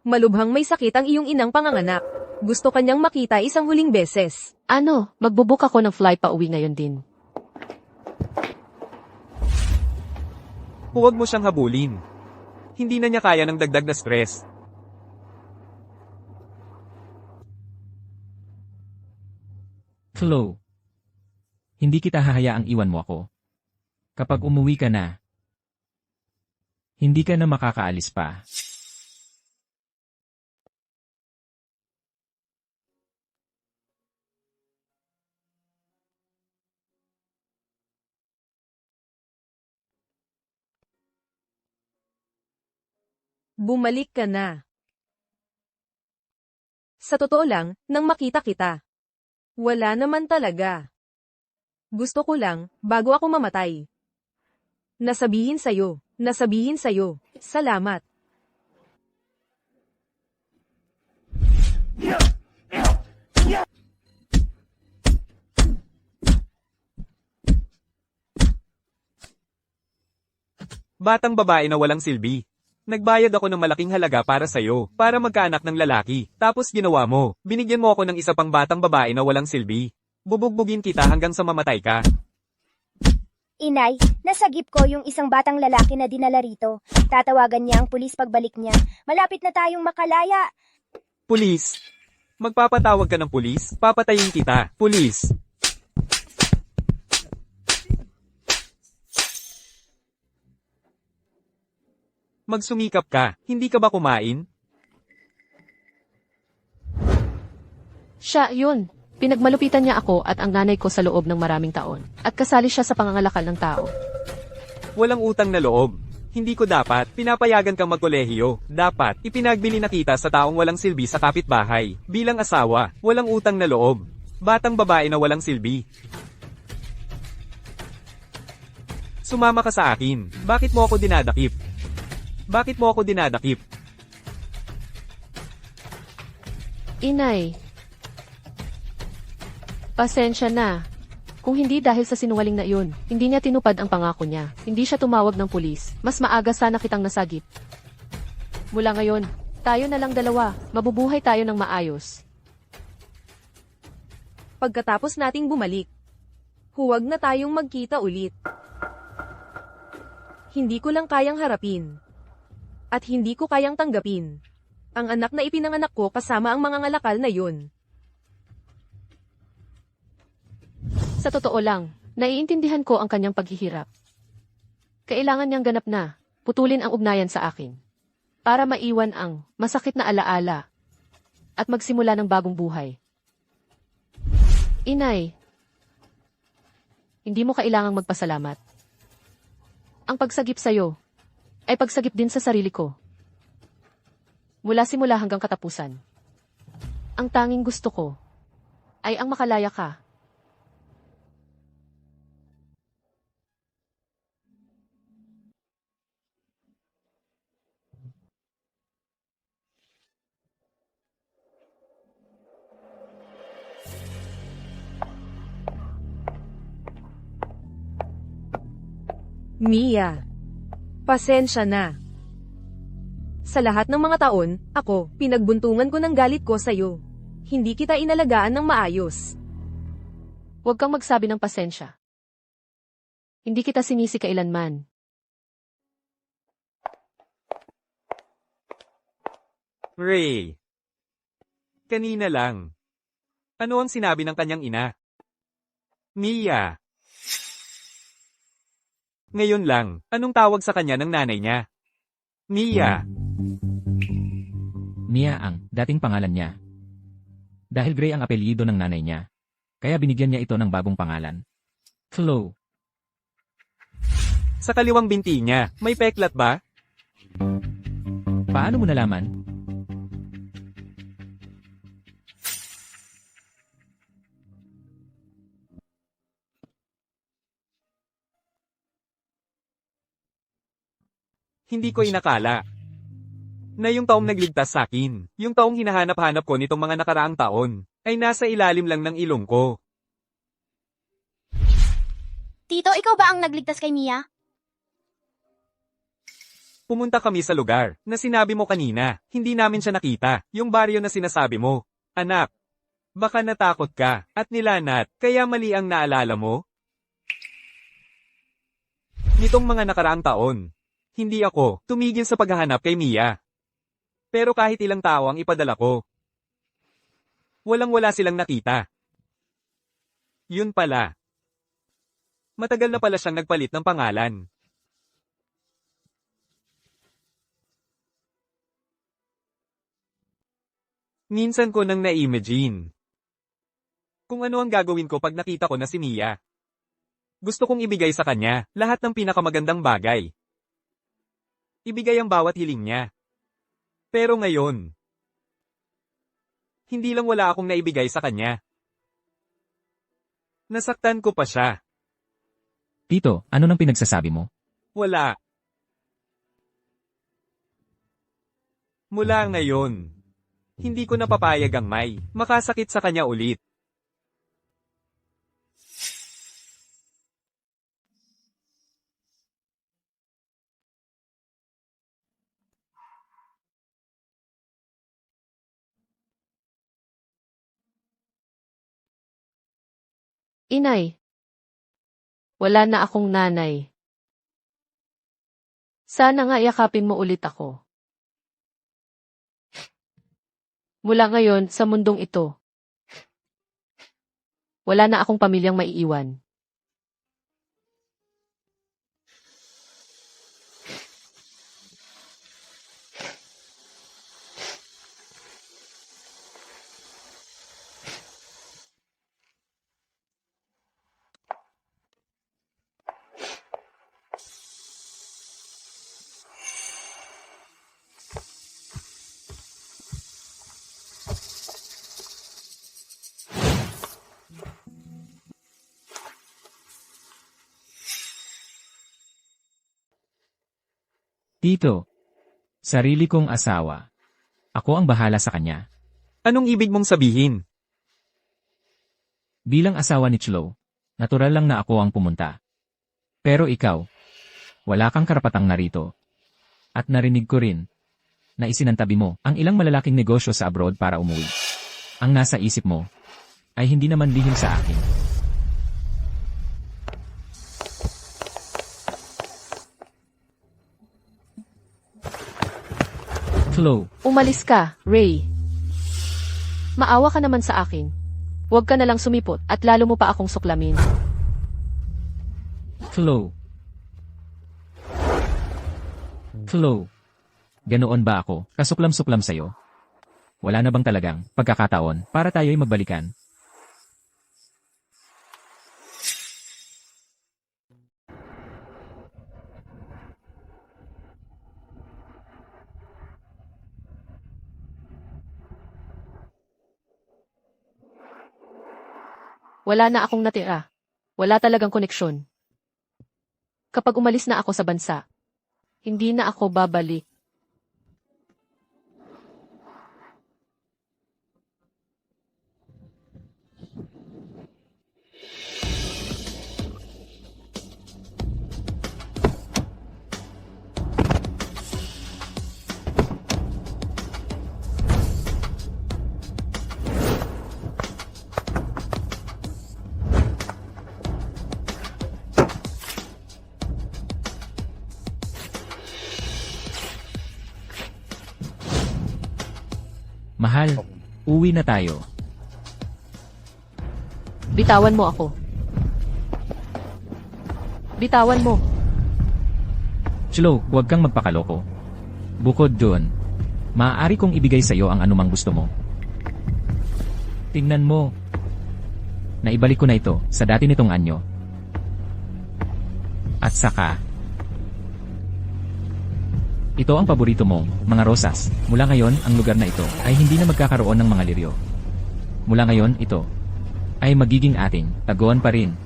Malubhang may sakit ang iyong inang panganganak. Gusto kanyang makita isang huling beses. Ano, magbubook ako ng flight pa uwi ngayon din. Huwag mo siyang habulin. Hindi na niya kaya ng dagdag na stress. Chloe. Hindi kita hahayaang iwan mo ako. Kapag umuwi ka na, hindi ka na makakaalis pa. Bumalik ka na. Sa totoo lang, nang makita kita. Wala naman talaga. Gusto ko lang, bago ako mamatay. Nasabihin sa'yo, salamat. Batang babae na walang silbi. Nagbayad ako ng malaking halaga para sa'yo, para magkaanak ng lalaki. Tapos ginawa mo, binigyan mo ako ng isa pang batang babae na walang silbi. Bubugbugin kita hanggang sa mamatay ka. Inay, nasagip ko yung isang batang lalaki na dinala rito. Tatawagan niya ang pulis pagbalik niya. Malapit na tayong makalaya. Pulis! Magpapatawag ka ng pulis, papatayin kita. Pulis! Magsumikap ka, hindi ka ba kumain? Siya, yun. Pinagmalupitan niya ako at ang nanay ko sa loob ng maraming taon. At kasali siya sa pangangalakal ng tao. Walang utang na loob. Hindi ko dapat, pinapayagan kang magkolehiyo. Dapat, ipinagbili na kita sa taong walang silbi sa kapitbahay. Bilang asawa, walang utang na loob. Batang babae na walang silbi. Sumama ka sa akin. Bakit mo ako dinadakip? Bakit mo ako dinadakip? Inay. Pasensya na. Kung hindi dahil sa sinungaling na iyon, hindi niya tinupad ang pangako niya. Hindi siya tumawag ng pulis. Mas maaga sana kitang nasagip. Mula ngayon, tayo na lang dalawa. Mabubuhay tayo ng maayos. Pagkatapos nating bumalik, huwag na tayong magkita ulit. Hindi ko lang kayang harapin. At hindi ko kayang tanggapin. Ang anak na ipinanganak ko kasama ang mga ngalakal na yun. Sa totoo lang, naiintindihan ko ang kanyang paghihirap. Kailangan niyang ganap na, putulin ang ugnayan sa akin. Para maiwan ang masakit na alaala. At magsimula ng bagong buhay. Inay, hindi mo kailangang magpasalamat. Ang pagsagip sa'yo, ay pagsagip din sa sarili ko. Mula simula hanggang katapusan. Ang tanging gusto ko ay ang makalaya ka. Mia, pasensya na. Sa lahat ng mga taon, ako, pinagbuntungan ko ng galit ko sa'yo. Hindi kita inalagaan ng maayos. Huwag kang magsabi ng pasensya. Hindi kita sinisi kailanman. Ray. Kanina lang. Ano ang sinabi ng kanyang ina? Mia. Ngayon lang, anong tawag sa kanya ng nanay niya? Mia. Mia ang dating pangalan niya. Dahil Gray ang apelyido ng nanay niya. Kaya binigyan niya ito ng bagong pangalan. Chloe. Sa kaliwang binti niya, may peklat ba? Paano mo nalaman? Hindi ko inakala na yung taong nagligtas sa akin, yung taong hinahanap-hanap ko nitong mga nakaraang taon, ay nasa ilalim lang ng ilong ko. Tito, ikaw ba ang nagligtas kay Mia? Pumunta kami sa lugar na sinabi mo kanina. Hindi namin siya nakita. Yung baryo na sinasabi mo. Anak, baka natakot ka at nilanat kaya mali ang naalala mo? Nitong mga nakaraang taon, hindi ako tumigil sa paghahanap kay Mia. Pero kahit ilang tao ang ipadala ko, walang-wala silang nakita. Yun pala. Matagal na pala siyang nagpalit ng pangalan. Minsan ko nang na-imagine kung ano ang gagawin ko pag nakita ko na si Mia. Gusto kong ibigay sa kanya lahat ng pinakamagandang bagay. Ibigay ang bawat hiling niya. Pero ngayon, hindi lang wala akong naibigay sa kanya. Nasaktan ko pa siya. Tito, ano nang pinagsasabi mo? Wala. Mula ngayon, hindi ko napapayag ang may makasakit sa kanya ulit. Inay. Wala na akong nanay. Sana nga yakapin mo ulit ako. Mula ngayon sa mundong ito, wala na akong pamilyang maiiwan. Tito, sarili kong asawa. Ako ang bahala sa kanya. Anong ibig mong sabihin? Bilang asawa ni Chloe, natural lang na ako ang pumunta. Pero ikaw, wala kang karapatang narito. At narinig ko rin na isinantabi mo ang ilang malalaking negosyo sa abroad para umuwi. Ang nasa isip mo ay hindi naman lihim sa akin. Chloe, Umalis ka, Ray. Maawa ka naman sa akin. Huwag ka na lang sumipot at lalo mo pa akong suklamin. Chloe. Chloe. Ganoon ba ako? Kasuklam-suklam sa'yo? Wala na bang talagang pagkakataon para tayo'y magbalikan? Wala na akong natira. Wala talagang koneksyon. Kapag umalis na ako sa bansa, hindi na ako babalik. Mahal, uwi na tayo. Bitawan mo ako. Bitawan mo. Chloe, huwag kang magpakaloko. Bukod doon, maaari kong ibigay sa'yo ang anumang gusto mo. Tingnan mo. Naibalik ko na ito sa dati nitong anyo. At saka, ito ang paborito mong mga rosas. Mula ngayon, ang lugar na ito ay hindi na magkakaroon ng mga liryo. Mula ngayon, ito ay magiging ating taguan pa rin.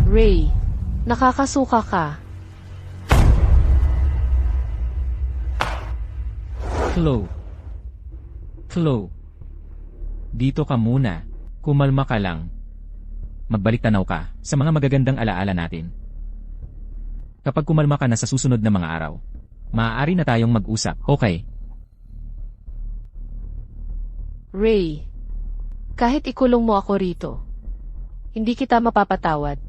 Ray, nakakasuka ka. Chloe. Chloe. Dito ka muna. Kumalma ka lang. magbalik tanaw ka sa mga magagandang alaala natin. Kapag kumalma ka na sa susunod na mga araw, maaari na tayong mag-usap, okay? Ray, kahit ikulong mo ako rito, hindi kita mapapatawad.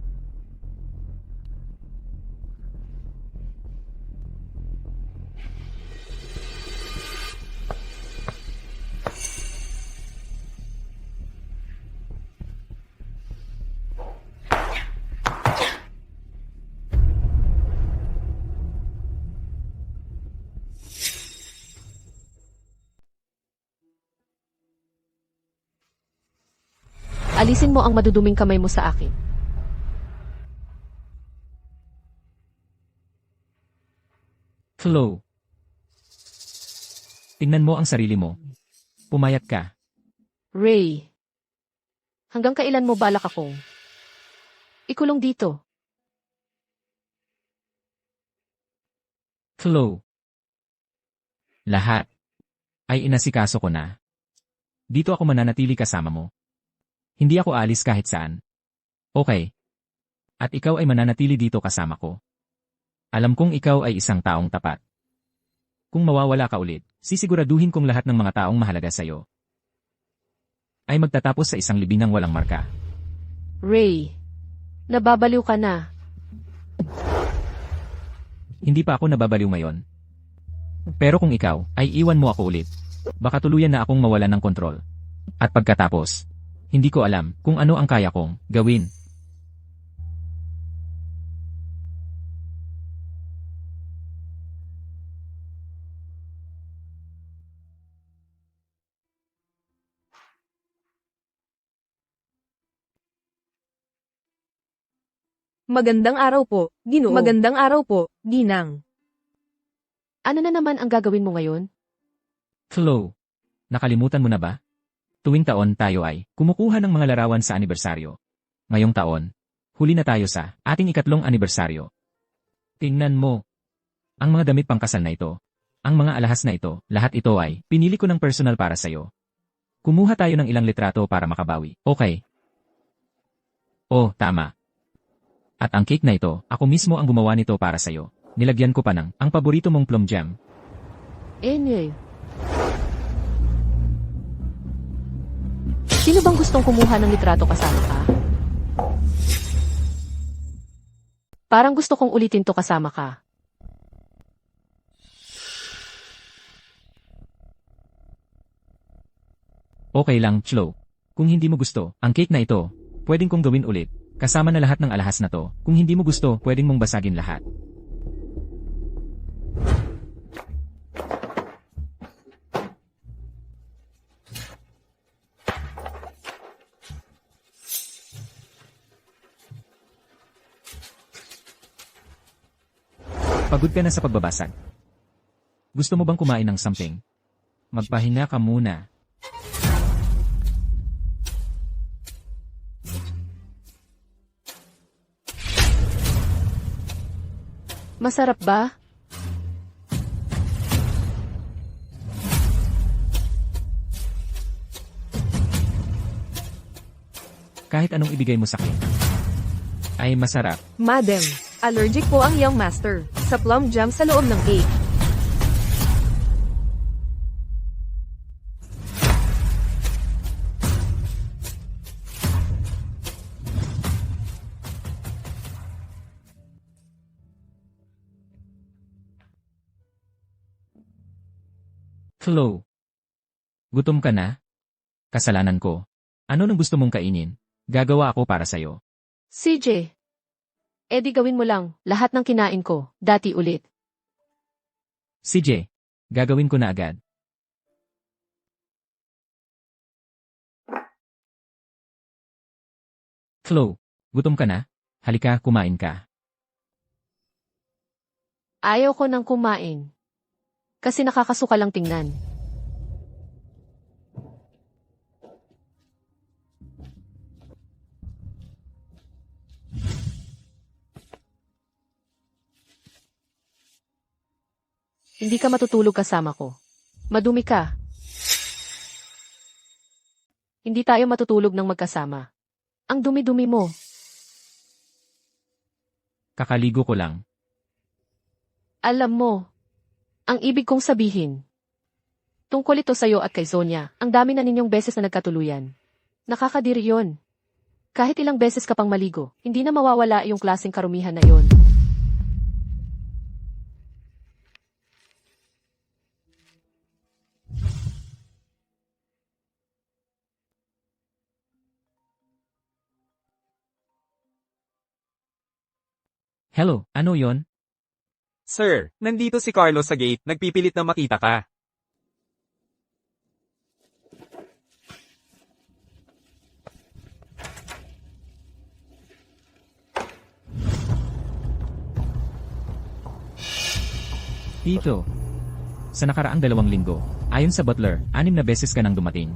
Alisin mo ang maduduming kamay mo sa akin. Flo. Tingnan mo ang sarili mo. Pumayat ka. Ray, hanggang kailan mo balak akong ikulong dito? Flo. Lahat ay inasikaso ko na. Dito ako mananatili kasama mo. Hindi ako alis kahit saan. Okay. At ikaw ay mananatili dito kasama ko. Alam kong ikaw ay isang taong tapat. Kung mawawala ka ulit, sisiguraduhin kong lahat ng mga taong mahalaga sa'yo ay magtatapos sa isang libingang walang marka. Ray, nababaliw ka na. Hindi pa ako nababaliw ngayon. Pero kung ikaw ay iwan mo ako ulit, baka tuluyan na akong mawalan ng kontrol. At pagkatapos, hindi ko alam kung ano ang kaya kong gawin. Magandang araw po, Ginoo. Magandang araw po, Ginang. Ano na naman ang gagawin mo ngayon? Flo, nakalimutan mo na ba? Tuwing taon tayo ay kumukuha ng mga larawan sa anibersaryo. Ngayong taon, huli na tayo sa ating 3 anibersaryo. Tingnan mo. Ang mga damit pangkasal na ito, ang mga alahas na ito, lahat ito ay pinili ko ng personal para sa'yo. Kumuha tayo ng ilang litrato para makabawi, okay? Oh, tama. At ang cake na ito, ako mismo ang gumawa nito para sa'yo. Nilagyan ko pa ng ang paborito mong plum jam. Anyway. Sino bang gustong kumuha ng litrato kasama ka? Parang gusto kong ulitin to kasama ka. Okay lang, Chlo. Kung hindi mo gusto, ang cake na ito, pwedeng kong gawin ulit. Kasama na lahat ng alahas na to. Kung hindi mo gusto, pwedeng mong basagin lahat. Pagod ka na sa pagbabasag. Gusto mo bang kumain ng something? Magpahinga ka muna. Masarap ba? Kahit anong ibigay mo sa akin, ay masarap. Madam, allergic po ang young master sa plum jam sa loob ng cake. Flo. Gutom ka na? Kasalanan ko. Ano nang gusto mong kainin? Gagawa ako para sa'yo. CJ. Di gawin mo lang lahat ng kinain ko, dati ulit. CJ, gagawin ko na agad. Flo, gutom ka na? Halika, kumain ka. Ayaw ko nang kumain. Kasi nakakasuka lang tingnan. Hindi ka matutulog kasama ko. Madumi ka. Hindi tayo matutulog ng magkasama. Ang dumi-dumi mo. Kakaligo ko lang. Alam mo, ang ibig kong sabihin. Tungkol ito sa'yo at kay Sonia, ang dami na ninyong beses na nagkatuluyan. Nakakadiri yon. Kahit ilang beses ka pang maligo, hindi na mawawala yung klaseng karumihan na yon. Hello, ano yon? Sir, nandito si Carlos sa gate, nagpipilit na makita ka. Tito. Sa nakaraang 2 linggo, ayon sa butler, 6 na beses ka nang dumating.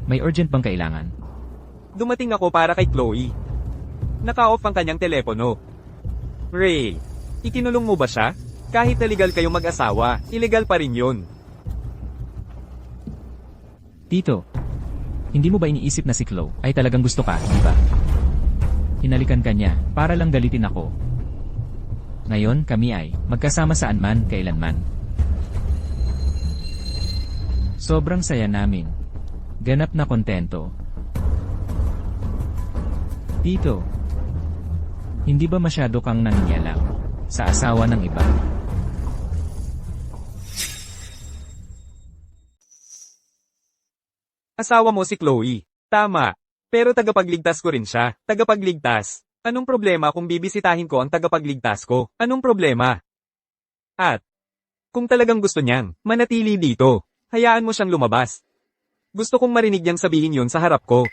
May urgent bang kailangan? Dumating ako para kay Chloe. Naka-off ang kanyang telepono. Ray, ikinulong mo ba siya? Kahit na legal kayong mag-asawa, illegal pa rin yun. Tito. Hindi mo ba iniisip na si Chloe ay talagang gusto ka, di ba? Hinalikan ka niya, para lang galitin ako. Ngayon, kami ay magkasama saan man, kailanman. Sobrang saya namin. Ganap na kontento. Tito, hindi ba masyado kang nangingialam sa asawa ng iba? Asawa mo si Chloe. Tama. Pero tagapagligtas ko rin siya. Tagapagligtas. Anong problema kung bibisitahin ko ang tagapagligtas ko? Anong problema? At, kung talagang gusto niyang manatili dito, hayaan mo siyang lumabas. Gusto kong marinig niyang sabihin yun sa harap ko.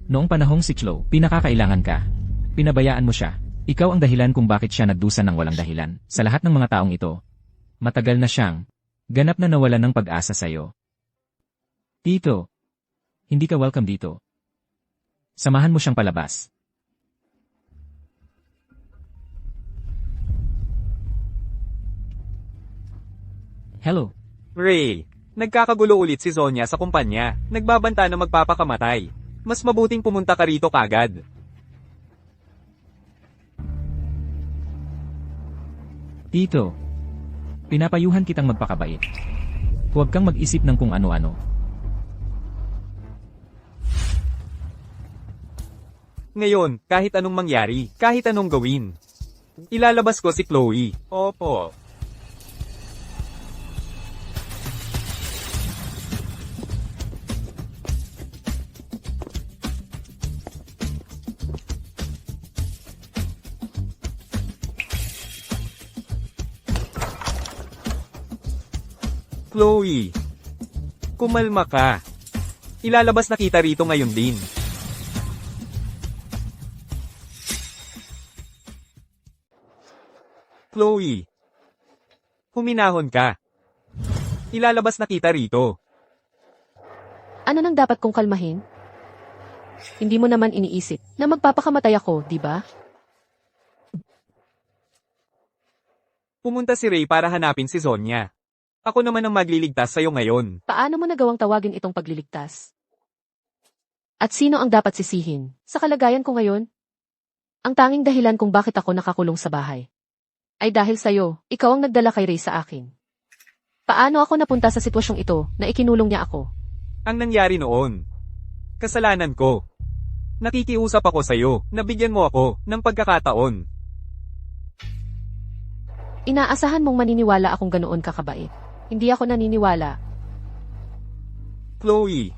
Noong panahong si Chloe, pinakakailangan ka. Pinabayaan mo siya. Ikaw ang dahilan kung bakit siya nagdusa ng walang dahilan. Sa lahat ng mga taong ito, matagal na siyang ganap na nawalan ng pag-asa sa'yo. Tito, hindi ka welcome dito. Samahan mo siyang palabas. Hello. Ray, nagkakagulo ulit si Sonia sa kumpanya. Nagbabanta na magpapakamatay. Mas mabuting pumunta ka rito kagad. Tito, pinapayuhan kitang magpakabait. Huwag kang mag-isip ng kung ano-ano. Ngayon, kahit anong mangyari, kahit anong gawin. Ilalabas ko si Chloe. Opo. Chloe, kumalma ka. Ilalabas na kita rito ngayon din. Chloe, huminahon ka. Ilalabas na kita rito. Ano nang dapat kong kalmahin? Hindi mo naman iniisip na magpapakamatay ako, di ba? Pumunta si Ray para hanapin si Sonia. Ako naman ang magliligtas sa'yo ngayon. Paano mo nagawang tawagin itong pagliligtas? At sino ang dapat sisihin? Sa kalagayan ko ngayon? Ang tanging dahilan kung bakit ako nakakulong sa bahay ay dahil sa'yo, ikaw ang nagdala kay Ray sa akin. Paano ako napunta sa sitwasyong ito na ikinulong niya ako? Ang nangyari noon. Kasalanan ko. Nakikiusap ako sa'yo, nabigyan mo ako ng pagkakataon. Inaasahan mong maniniwala akong ganoon kakabait. Hindi ako naniniwala. Chloe,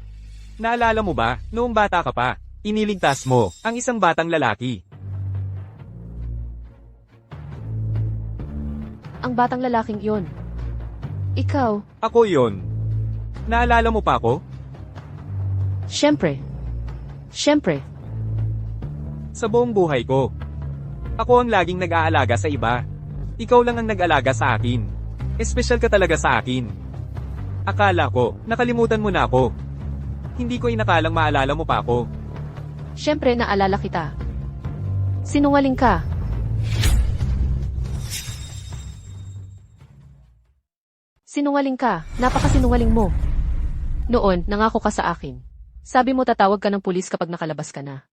naalala mo ba, noong bata ka pa, iniligtas mo ang isang batang lalaki. Ang batang lalaking iyon. Ikaw, Ako yon. Naalala mo pa ako? syempre. Syempre. Sa buong buhay ko. Ako ang laging nag-aalaga sa iba. Ikaw lang ang nag-alaga sa akin. Espesyal ka talaga sa akin. Akala ko, nakalimutan mo na ako. Hindi ko inakalang maalala mo pa ako. Syempre naalala kita. Sinungaling ka. Sinungaling ka. Napakasinungaling mo. Noon, nangako ka sa akin. Sabi mo tatawag ka ng pulis kapag nakalabas ka na.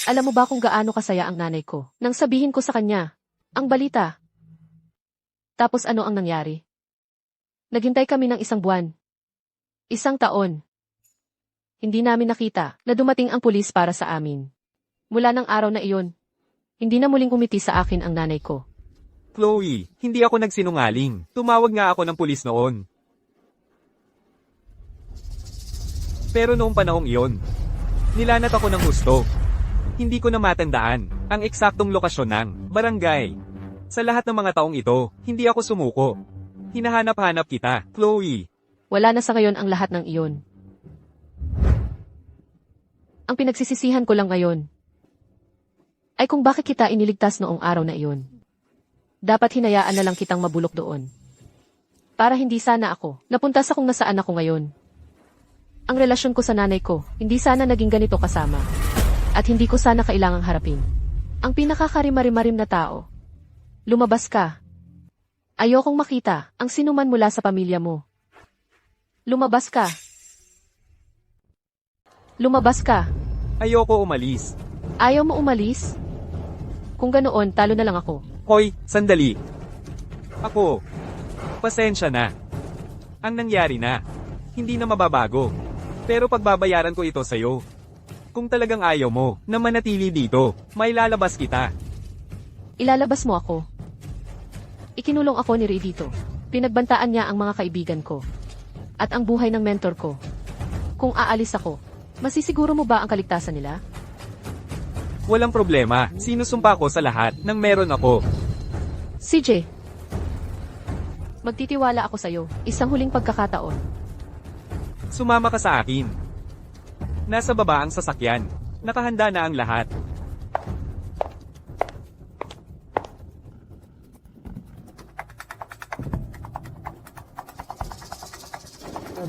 Alam mo ba kung gaano kasaya ang nanay ko nang sabihin ko sa kanya ang balita? Tapos ano ang nangyari? Naghintay kami ng 1 buwan. 1 taon. Hindi namin nakita na dumating ang pulis para sa amin. Mula ng araw na iyon, hindi na muling umiti sa akin ang nanay ko. Chloe, hindi ako nagsinungaling. Tumawag nga ako ng pulis noon. Pero noong panahong iyon, nilanat ako ng husto. Hindi ko na matandaan ang eksaktong lokasyon ng barangay. Sa lahat ng mga taong ito, hindi ako sumuko. Hinahanap-hanap kita, Chloe. Wala na sa ngayon ang lahat ng iyon. Ang pinagsisisihan ko lang ngayon ay kung bakit kita iniligtas noong araw na iyon. Dapat hinayaan na lang kitang mabulok doon. Para hindi sana ako napunta sa kung nasaan ako ngayon. Ang relasyon ko sa nanay ko, hindi sana naging ganito kasama. At hindi ko sana kailangang harapin ang pinakakarimarim-marim na tao. Lumabas ka. Ayokong makita ang sinuman mula sa pamilya mo. Lumabas ka. Lumabas ka. Ayoko umalis. Ayaw mo umalis? Kung ganoon, talo na lang ako. Hoy, sandali. Ako. Pasensya na. Ang nangyari na. Hindi na mababago. Pero pagbabayaran ko ito sa'yo. Kung talagang ayaw mo na manatili dito, may lalabas kita. Ilalabas mo ako. Ikinulong ako ni Ray dito. Pinagbantaan niya ang mga kaibigan ko. At ang buhay ng mentor ko. Kung aalis ako, masisiguro mo ba ang kaligtasan nila? Walang problema. Sinusumpa ko sa lahat ng meron ako. CJ, magtitiwala ako sa'yo. Isang huling pagkakataon. Sumama ka sa akin. Nasa baba ang sasakyan. Nakahanda na ang lahat.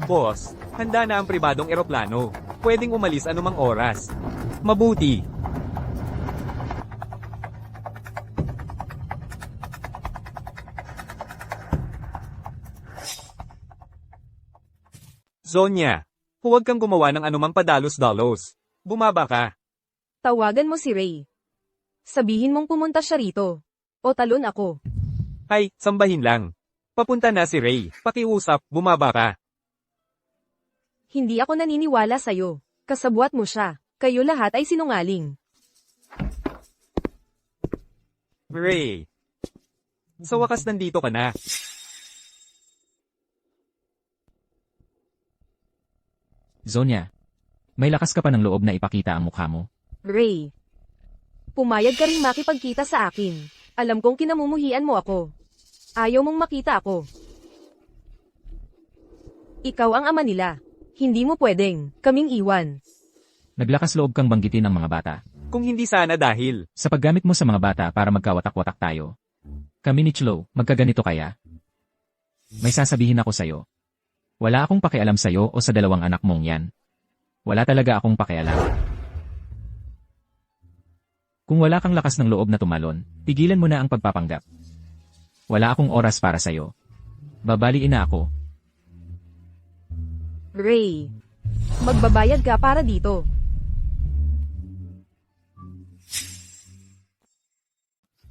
Boss, handa na ang pribadong eroplano. Pwedeng umalis anumang oras. Mabuti. Zonya, huwag kang gumawa ng anumang padalos-dalos. Bumaba ka. Tawagan mo si Ray. Sabihin mong pumunta siya rito. O talon ako. Ay, sambahin lang. Papunta na si Ray. Pakiusap, bumaba ka. Hindi ako naniniwala sa'yo. Kasabwat mo siya. Kayo lahat ay sinungaling. Ray. Sa wakas nandito ka na. Zonya, may lakas ka pa ng loob na ipakita ang mukha mo. Ray. Pumayag ka rin makipagkita sa akin. Alam kong kinamumuhian mo ako. Ayaw mong makita ako. Ikaw ang ama nila. Hindi mo pwedeng kaming iwan. Naglakas loob kang banggitin ng mga bata. Kung hindi sana dahil. Sa paggamit mo sa mga bata para magkawatak-watak tayo. Kami ni Chloe, magkaganito kaya? May sasabihin ako sa'yo. Wala akong pakialam sa'yo o sa 2 anak mong yan. Wala talaga akong pakialam. Kung wala kang lakas ng loob na tumalon, tigilan mo na ang pagpapanggap. Wala akong oras para sa'yo. Babaliin na ako. Ray. Magbabayad ka para dito.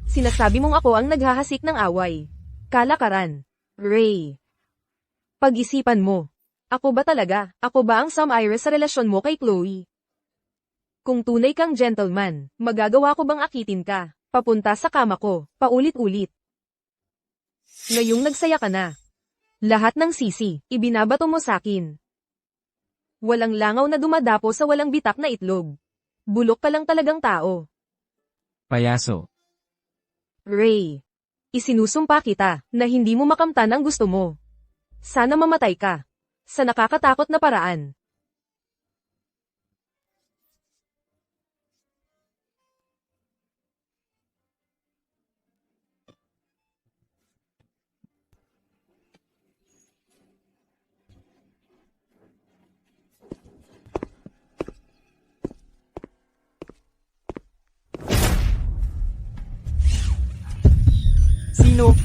Sinasabi mong ako ang naghahasik ng away. Kalakaran. Ray. Pag-isipan mo. Ako ba talaga? Ako ba ang Sam Iris sa relasyon mo kay Chloe? Kung tunay kang gentleman, magagawa ko bang akitin ka? Papunta sa kama ko, paulit-ulit. Ngayong nagsaya ka na. Lahat ng sisi, ibinabato mo sakin. Walang langaw na dumadapo sa walang bitak na itlog. Bulok ka lang talagang tao. Payaso. Ray. Isinusumpa kita na hindi mo makamtan ang gusto mo. Sana mamatay ka. Sa nakakatakot na paraan.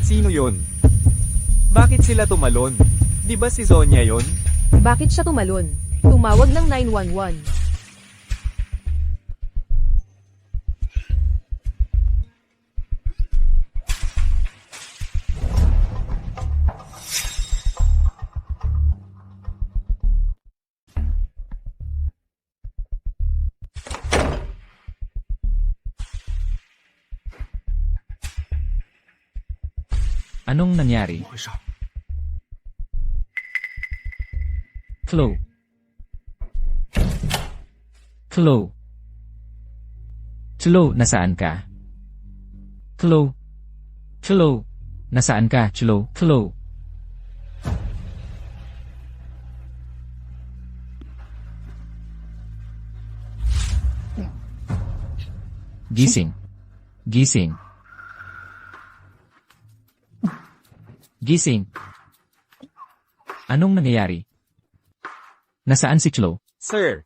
Sino yun? Bakit sila tumalon? Di ba si Zonya yon? Bakit siya tumalon? Tumawag ng 911. Anong nangyari? Chloe. Chloe. Chloe, nasaan ka? Chloe. Chloe. Nasaan ka, Chloe? Chloe. Gising. Gising. Gising. Anong nangyayari? Nasaan si Chloe? Sir.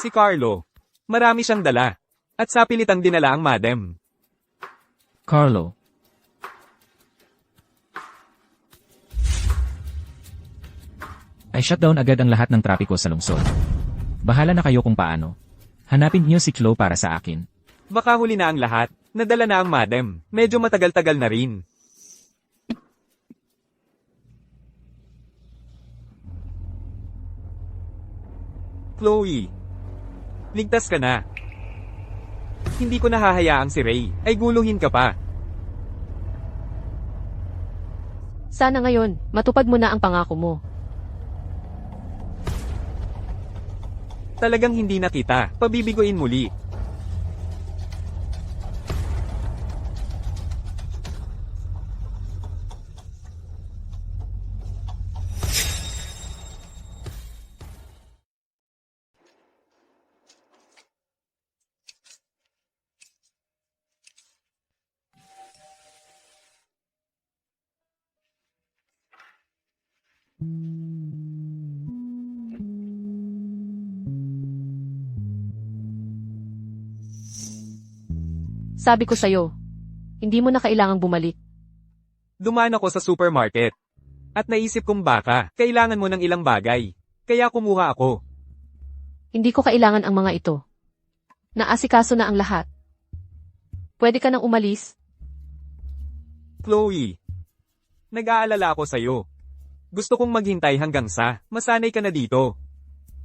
Si Carlo. Marami siyang dala. At sa pilitang dinala ang madam. Carlo. Ay shutdown agad ang lahat ng trapiko sa lungsod. Bahala na kayo kung paano. Hanapin niyo si Chloe para sa akin. Baka huli na ang lahat. Nadala na ang madam. Medyo matagal-tagal na rin. Chloe. Ligtas ka na. Hindi ko nahahayaang si Ray ay guluhin ka pa. Sana ngayon, matupad mo na ang pangako mo. Talagang hindi na kita pabibiguin muli. Sabi ko sa'yo, hindi mo na kailangang bumalik. Dumaan ako sa supermarket. At naisip kong baka, kailangan mo ng ilang bagay. Kaya kumuha ako. Hindi ko kailangan ang mga ito. Naasikaso na ang lahat. Pwede ka nang umalis? Chloe. Nag-aalala ako sa'yo. Gusto kong maghintay hanggang sa masanay ka na dito.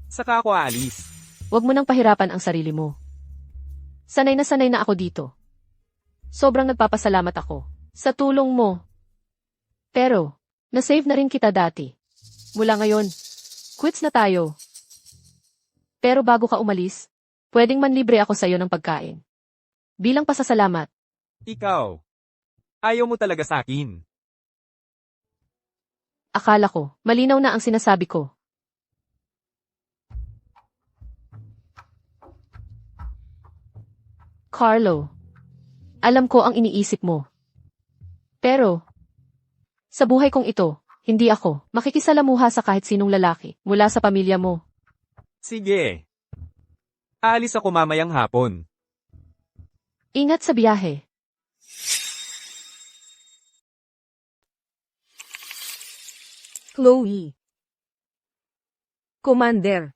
Saka ako aalis. Huwag mo nang pahirapan ang sarili mo. Sanay na ako dito. Sobrang nagpapasalamat ako sa tulong mo. Pero, na-save na rin kita dati. Mula ngayon, quits na tayo. Pero bago ka umalis, pwedeng manlibre ako sa'yo ng pagkain. Bilang pasasalamat. Ikaw. Ayaw mo talaga sa akin. Akala ko, malinaw na ang sinasabi ko. Carlo, alam ko ang iniisip mo. Pero, sa buhay kong ito, hindi ako makikisalamuha sa kahit sinong lalaki mula sa pamilya mo. Sige. Aalis ako mamayang hapon. Ingat sa biyahe. Chloe. Commander.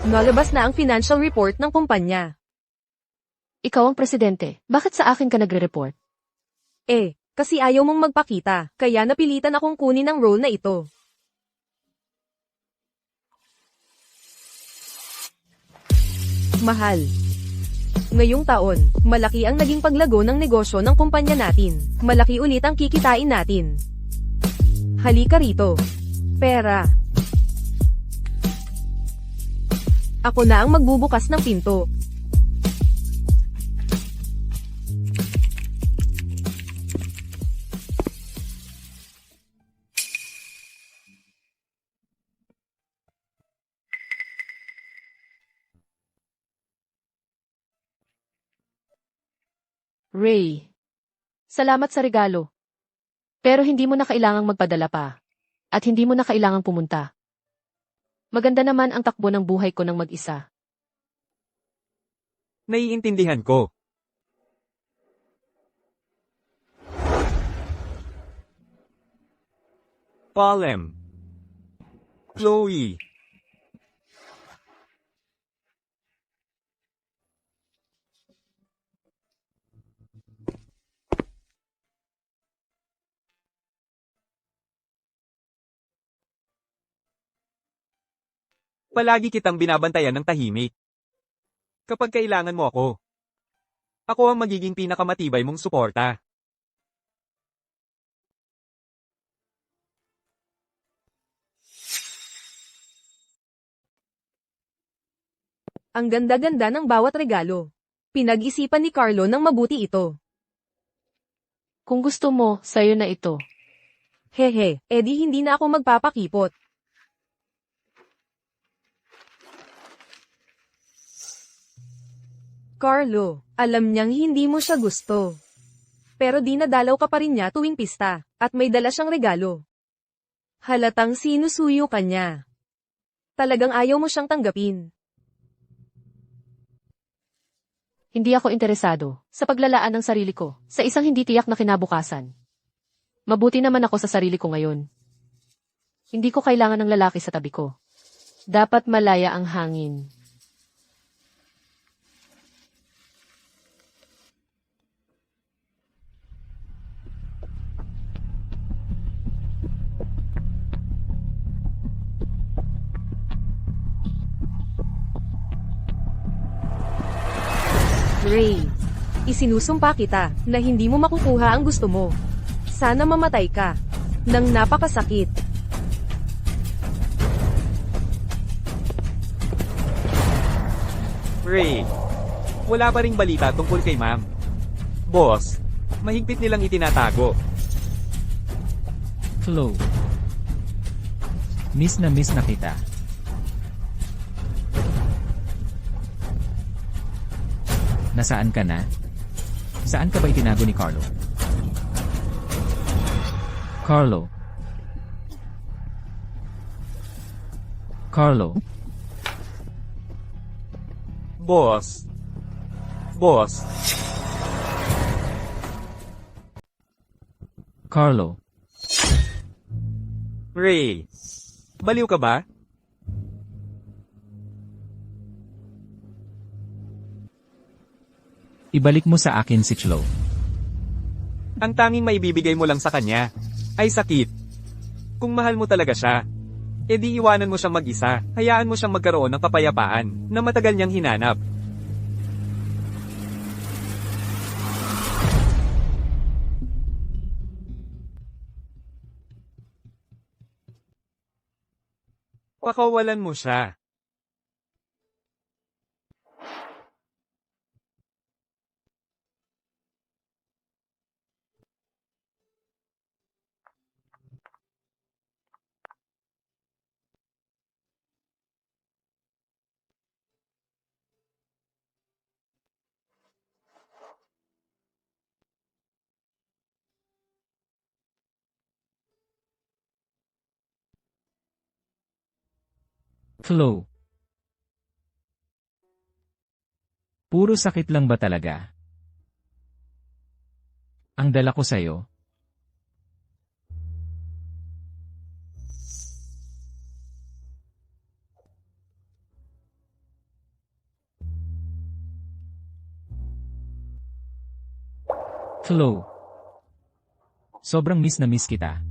Nalabas na ang financial report ng kumpanya. Ikaw ang presidente. Bakit sa akin ka nagre-report? Kasi ayaw mong magpakita, kaya napilitan akong kunin ang role na ito. Mahal. Ngayong taon, malaki ang naging paglago ng negosyo ng kumpanya natin. Malaki ulit ang kikitain natin. Halika rito. Pera. Ako na ang magbubukas ng pinto. Ray, salamat sa regalo. Pero hindi mo na kailangang magpadala pa. At hindi mo na kailangang pumunta. Maganda naman ang takbo ng buhay ko ng mag-isa. Naiintindihan ko. Palem. Chloe. Palagi kitang binabantayan ng tahimik. Kapag kailangan mo ako ang magiging pinakamatibay mong suporta. Ang ganda-ganda ng bawat regalo. Pinag-isipan ni Carlo ng mabuti ito. Kung gusto mo, sayo na ito. Hehe, edi hindi na ako magpapakipot. Carlo, alam niyang hindi mo siya gusto. Pero dinadalaw ka pa rin niya tuwing pista, at may dala siyang regalo. Halatang sinusuyo ka niya. Talagang ayaw mo siyang tanggapin. Hindi ako interesado sa paglalaan ng sarili ko sa isang hindi tiyak na kinabukasan. Mabuti naman ako sa sarili ko ngayon. Hindi ko kailangan ng lalaki sa tabi ko. Dapat malaya ang hangin. Ray, isinusumpa kita na hindi mo makukuha ang gusto mo. Sana mamatay ka. Nang napakasakit. Ray, wala pa ring balita tungkol kay ma'am. Boss, mahigpit nilang itinatago. Chloe. Miss na kita. Nasaan ka na? Saan ka ba itinago ni Carlo? Carlo. Carlo. Boss. Boss. Carlo. Ray, baliw ka ba? Ibalik mo sa akin si Chloe. Ang tanging maibibigay mo lang sa kanya ay sakit. Kung mahal mo talaga siya, edi iwanan mo siyang mag-isa, hayaan mo siyang magkaroon ng kapayapaan na matagal niyang hinanap. Pakawalan mo siya. Chloe. Puro sakit lang ba talaga? Ang dala ko sa'yo? Chloe. Sobrang miss na miss kita.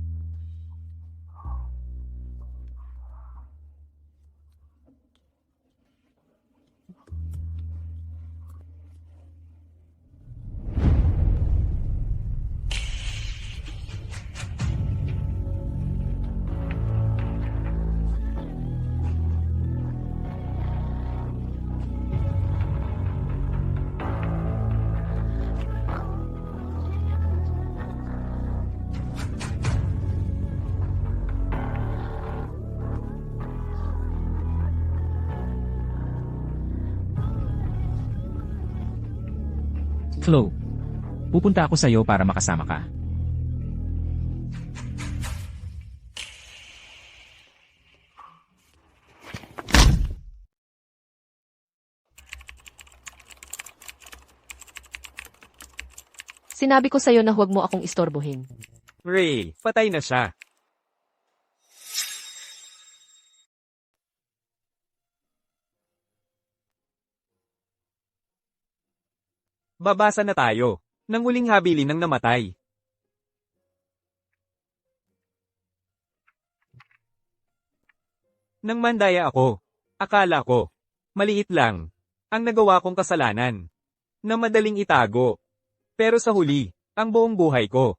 Chloe. Pupunta ako sa'yo para makasama ka. Sinabi ko sa'yo na huwag mo akong istorbohin. Ray, patay na siya. Babasa na tayo. Nang muling habilin ng namatay. Nang mandaya ako. Akala ko. Maliit lang. Ang nagawa kong kasalanan. Na madaling itago. Pero sa huli, ang buong buhay ko.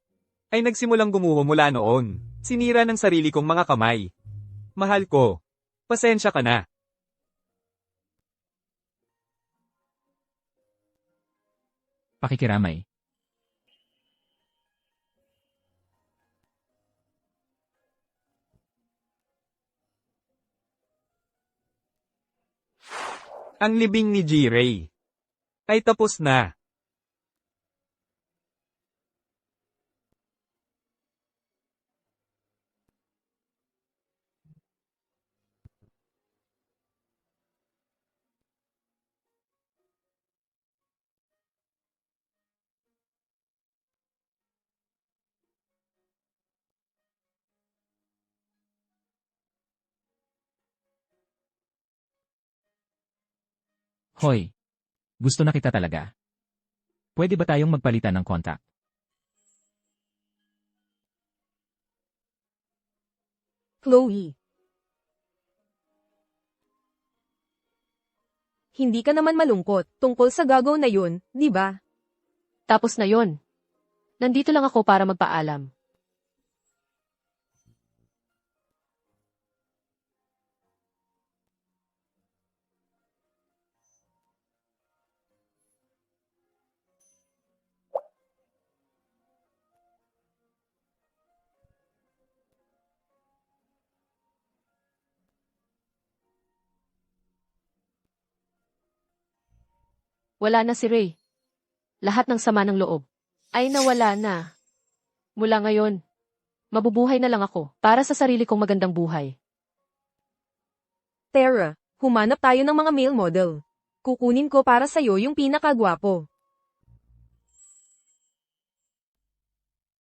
Ay nagsimulang gumuho mula noon. Sinira ng sarili kong mga kamay. Mahal ko. Pasensya ka na. Pakikiramay. Ang libing ni G-Ray ay tapos na. Hoy. Gusto na kita talaga. Pwede ba tayong magpalitan ng contact? Chloe. Hindi ka naman malungkot tungkol sa gagaw na yun, di ba? Tapos na yon. Nandito lang ako para magpaalam. Wala na si Ray. Lahat ng sama ng loob ay nawala na. Mula ngayon, mabubuhay na lang ako para sa sarili kong magandang buhay. Tara, humanap tayo ng mga male model. Kukunin ko para sa'yo yung pinakagwapo.